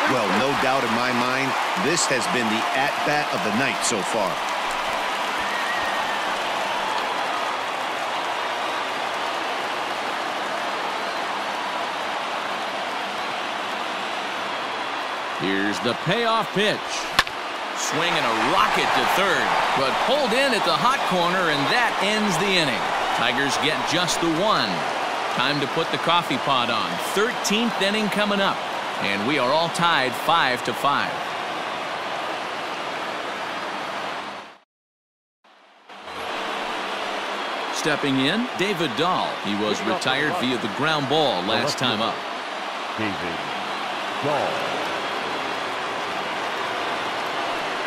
Well, no doubt in my mind, this has been the at-bat of the night so far. Here's the payoff pitch. Swing and a rocket to third, but pulled in at the hot corner, and that ends the inning. Tigers get just the 1. Time to put the coffee pot on. 13th inning coming up, and we are all tied 5-5. Stepping in, David Dahl. He was retired via the ground ball last time up. David Dahl.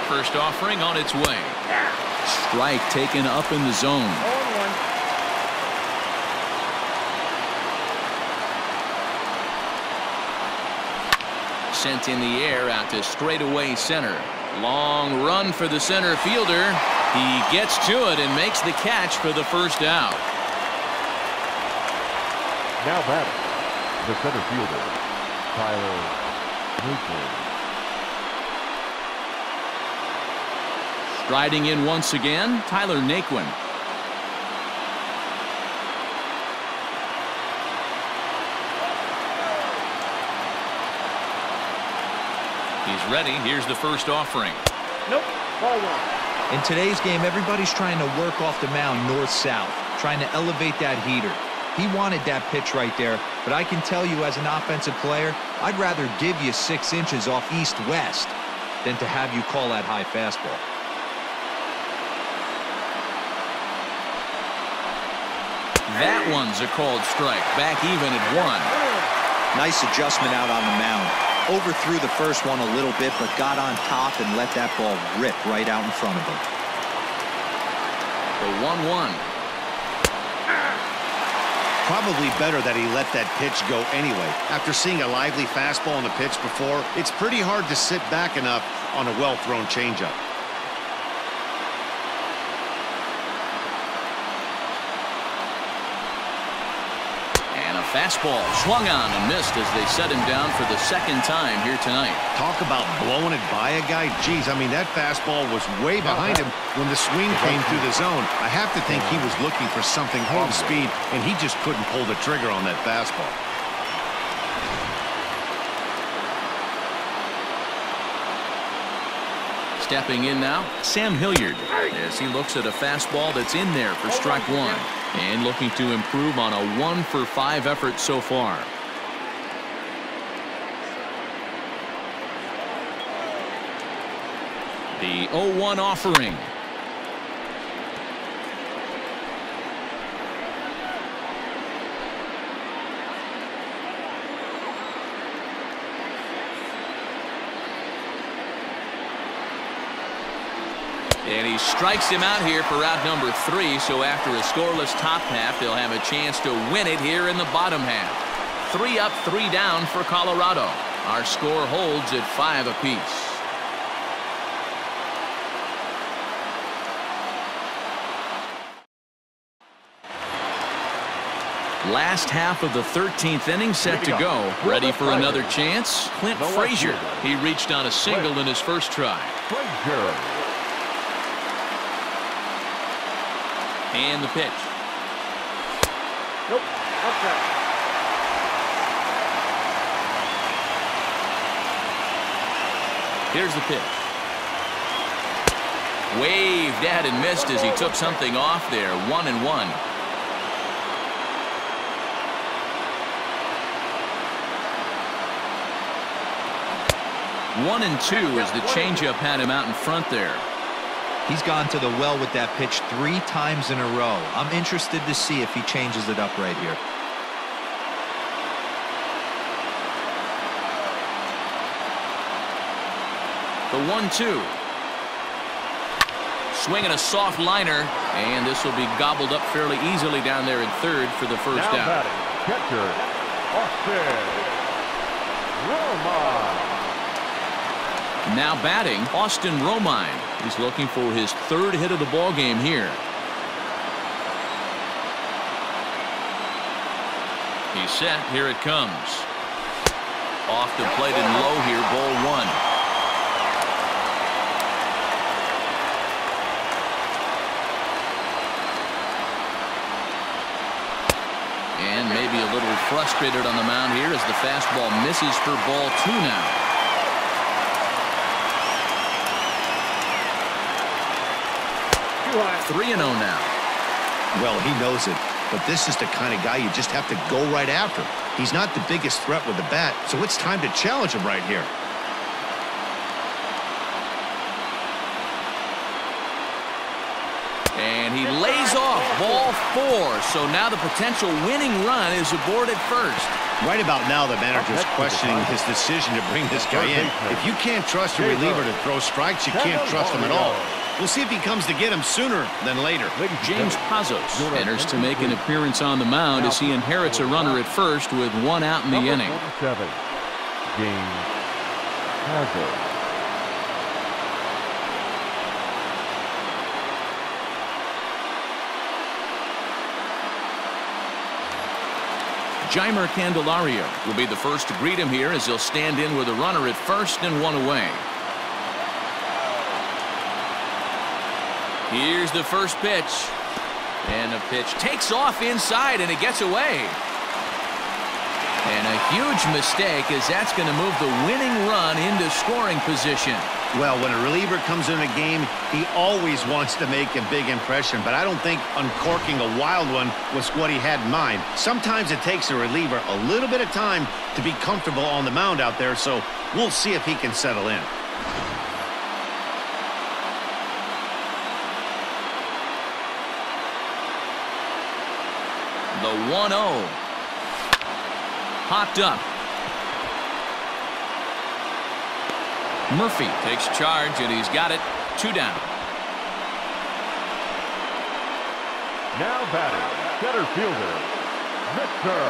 First offering on its way. Strike taken up in the zone. Sent in the air out to straightaway center. Long run for the center fielder. He gets to it and makes the catch for the first out. Now batting, the center fielder, Naquin. Striding in once again, Tyler Naquin. He's ready. Here's the first offering. Nope. Ball 1. In today's game, everybody's trying to work off the mound north-south, trying to elevate that heater. He wanted that pitch right there, but I can tell you as an offensive player, I'd rather give you 6 inches off east-west than to have you call that high fastball. That one's a called strike. Back even at 1. Nice adjustment out on the mound. Overthrew the first one a little bit, but got on top and let that ball rip right out in front of him. The 1-1. Probably better that he let that pitch go anyway. After seeing a lively fastball on the pitch before, it's pretty hard to sit back enough on a well-thrown changeup. Fastball swung on and missed as they set him down for the second time here tonight. Talk about blowing it by a guy. Geez, I mean, that fastball was way behind him when the swing came through the zone. I have to think he was looking for something off speed, and he just couldn't pull the trigger on that fastball. Stepping in now, Sam Hilliard, as he looks at a fastball that's in there for strike 1. And looking to improve on a 1-for-5 effort so far. The 0-1 offering. And he strikes him out here for out number 3. So after a scoreless top half, they'll have a chance to win it here in the bottom half. 3 up, 3 down for Colorado. Our score holds at 5 apiece. Last half of the 13th inning set to go. Ready for another chance? Clint Frazier. He reached on a single in his first try. And the pitch. Nope. Okay. Here's the pitch. Waved at and missed as he took something off there. 1-1. One and two as the changeup had him out in front there. He's gone to the well with that pitch 3 times in a row. I'm interested to see if he changes it up right here. The 1-2. Swinging a soft liner, and this will be gobbled up fairly easily down there in third for the first now out. Batting, catcher, Romine. Now batting, Austin Romine. He's looking for his 3rd hit of the ball game here. He's set. Here it comes. Off the plate and low here. Ball 1. And maybe a little frustrated on the mound here as the fastball misses for ball 2 now. 3-0 now. Well, he knows it, but this is the kind of guy you just have to go right after. He's not the biggest threat with the bat, so it's time to challenge him right here. And he lays off ball 4, so now the potential winning run is aboard at first. Right about now, the manager's questioning his decision to bring this guy in. If you can't trust a reliever to throw strikes, you can't trust him at all. We'll see if he comes to get him sooner than later. James Pazos enters to make an appearance on the mound as he inherits a runner at first with 1 out in the inning. 47, James Pazos. Jeimer Candelario will be the first to greet him here as he'll stand in with a runner at first and 1 away. Here's the first pitch. And the pitch takes off inside and it gets away. And a huge mistake as that's going to move the winning run into scoring position. Well, when a reliever comes in a game, he always wants to make a big impression, but I don't think uncorking a wild one was what he had in mind. Sometimes it takes a reliever a little bit of time to be comfortable on the mound out there, so we'll see if he can settle in. The 1-0. Popped up. Murphy takes charge, and he's got it. 2 down. Now batting, center fielder, Victor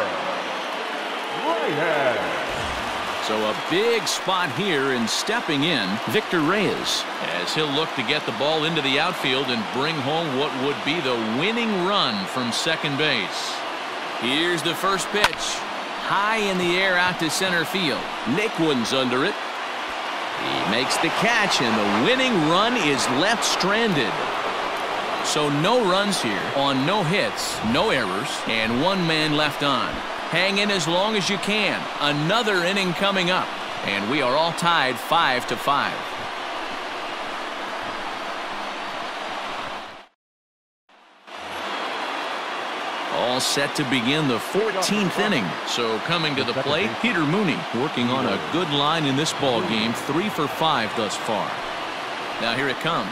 Reyes. So a big spot here, and stepping in, Victor Reyes, as he'll look to get the ball into the outfield and bring home what would be the winning run from second base. Here's the first pitch. High in the air out to center field. Naquin's under it. He makes the catch, and the winning run is left stranded. So no runs here on no hits, no errors, and 1 man left on. Hang in as long as you can. Another inning coming up, and we are all tied 5-5. All set to begin the 14th inning. So coming to the plate, Peter Mooney working on a good line in this ball game, 3 for 5 thus far. Now here it comes.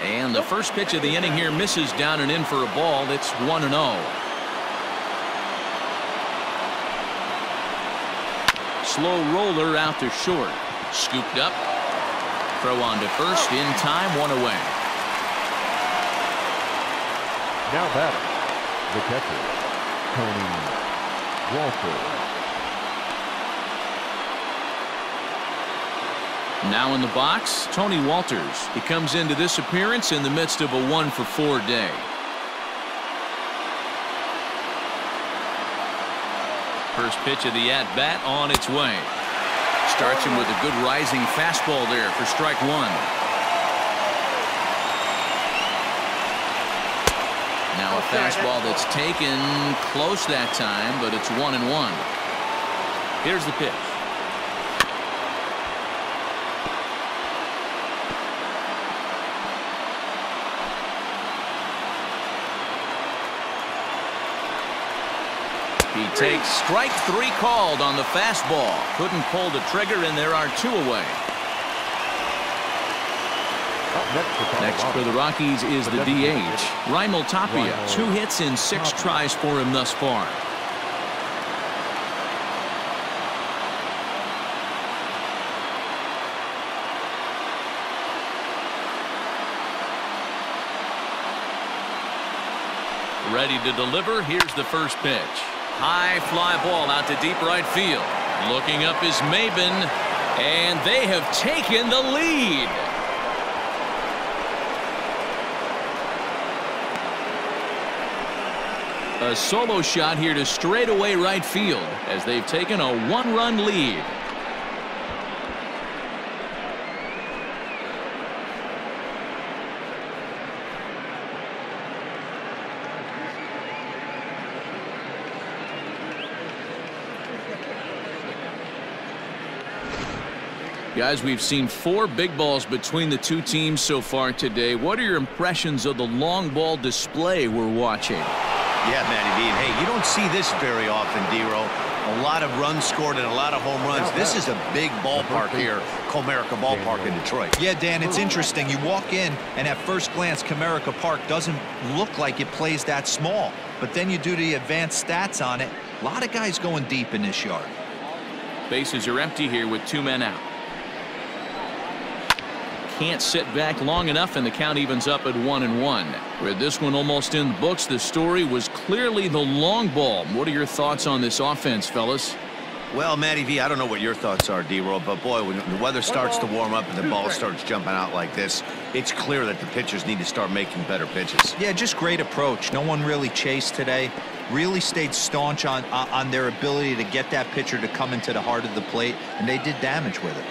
And the first pitch of the inning here misses down and in for a ball. It's 1-0. Slow roller out to short. Scooped up. Throw on to first in time, 1 away. Now batting, the catcher, Wolters. Now in the box, Tony Wolters. He comes into this appearance in the midst of a 1-for-4 day. First pitch of the at-bat on its way. Starts him with a good rising fastball there for strike one. Now a fastball that's taken close that time, but it's 1-1. Here's the pitch. He takes strike three called on the fastball. Couldn't pull the trigger, and there are two away. Next for the Rockies is the DH, Raimel Tapia. 2 hits in 6 tries for him thus far. Ready to deliver. Here's the first pitch. High fly ball out to deep right field. Looking up is Maybin, and they have taken the lead. A solo shot here to straightaway right field as they've taken a 1-run lead. Guys, we've seen 4 big balls between the two teams so far today. What are your impressions of the long ball display we're watching? Yeah, Matty B. And hey, you don't see this very often, D-Row. A lot of runs scored and a lot of home runs. This is a big ballpark here, Comerica Ballpark in Detroit. Yeah, Dan, it's interesting. You walk in, and at first glance, Comerica Park doesn't look like it plays that small. But then you do the advanced stats on it. A lot of guys going deep in this yard. Bases are empty here with 2 men out. Can't sit back long enough, and the count evens up at 1-1. With this one almost in the books, the story was clearly the long ball. What are your thoughts on this offense, fellas? Well, Matty V, I don't know what your thoughts are, D-Roll, but boy, when the weather starts to warm up and the ball starts jumping out like this, it's clear that the pitchers need to start making better pitches. Yeah, just great approach. No one really chased today. Really stayed staunch on their ability to get that pitcher to come into the heart of the plate, and they did damage with it.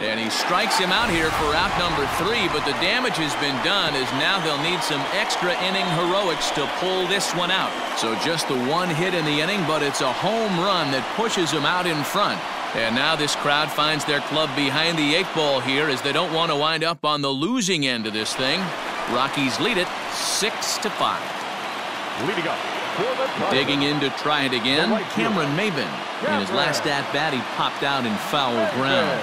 And he strikes him out here for out number 3, but the damage has been done as now they'll need some extra inning heroics to pull this one out. So just the 1 hit in the inning, but it's a home run that pushes him out in front. And now this crowd finds their club behind the 8 ball here as they don't want to wind up on the losing end of this thing. Rockies lead it 6-5. Leading up. Digging in to try it again, Cameron Maybin. In his last at-bat, he popped out in foul ground.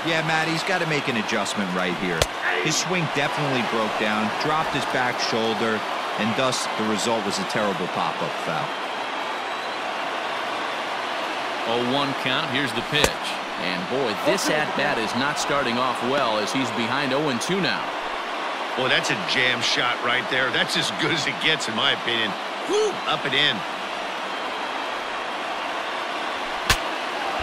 Yeah, Matt, he's got to make an adjustment right here. His swing definitely broke down, dropped his back shoulder, and thus the result was a terrible pop-up foul. 0-1 count. Here's the pitch. And boy, this at-bat is not starting off well as he's behind 0-2 now. Well, that's a jam shot right there. That's as good as it gets, in my opinion. Woo, up and in.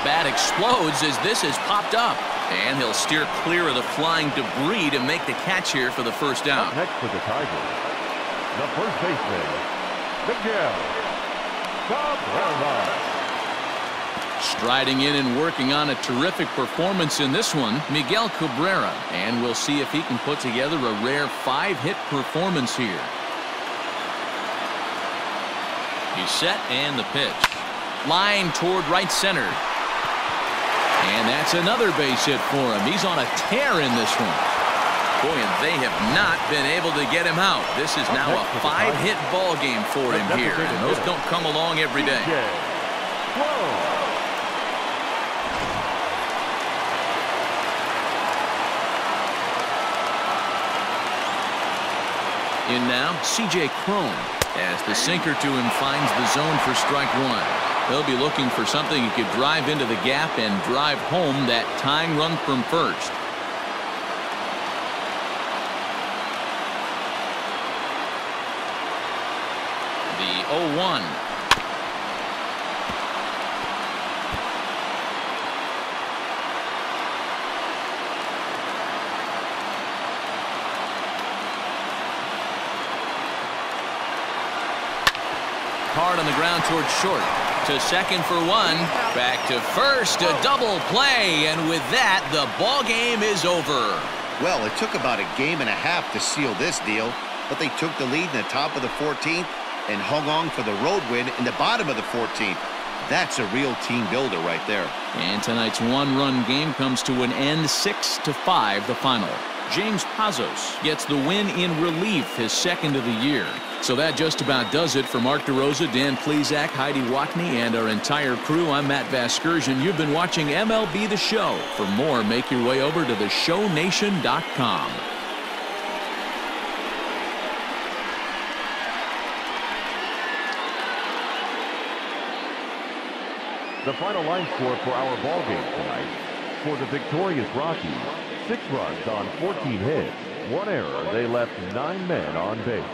Bat explodes as this has popped up. And he'll steer clear of the flying debris to make the catch here for the first down. Up next for the Tigers, the first baseman, Miguel Cabrera. Striding in and working on a terrific performance in this one, Miguel Cabrera. And we'll see if he can put together a rare 5-hit performance here. He's set, and the pitch. Line toward right center. And that's another base hit for him. He's on a tear in this one. Boy, and they have not been able to get him out. This is now a 5-hit ball game for him here. And those don't come along every day. In now, C.J. Cron as the sinker to him finds the zone for strike 1. He'll be looking for something he could drive into the gap and drive home that tying run from first. The 0-1. start on the ground towards short. To second for one. Back to first. A double play. And with that, the ball game is over. Well, it took about a game and a half to seal this deal, but they took the lead in the top of the 14th and hung on for the road win in the bottom of the 14th. That's a real team builder right there. And tonight's one-run game comes to an end, 6-5 the final. James Pazos gets the win in relief, his second of the year. So that just about does it for Mark DeRosa, Dan Plesac, Heidi Watney, and our entire crew. I'm Matt Vasgersian. You've been watching MLB The Show. For more, make your way over to theshownation.com. The final line score for our ball game tonight. For the victorious Rockies, 6 runs on 14 hits, 1 error. They left 9 men on base.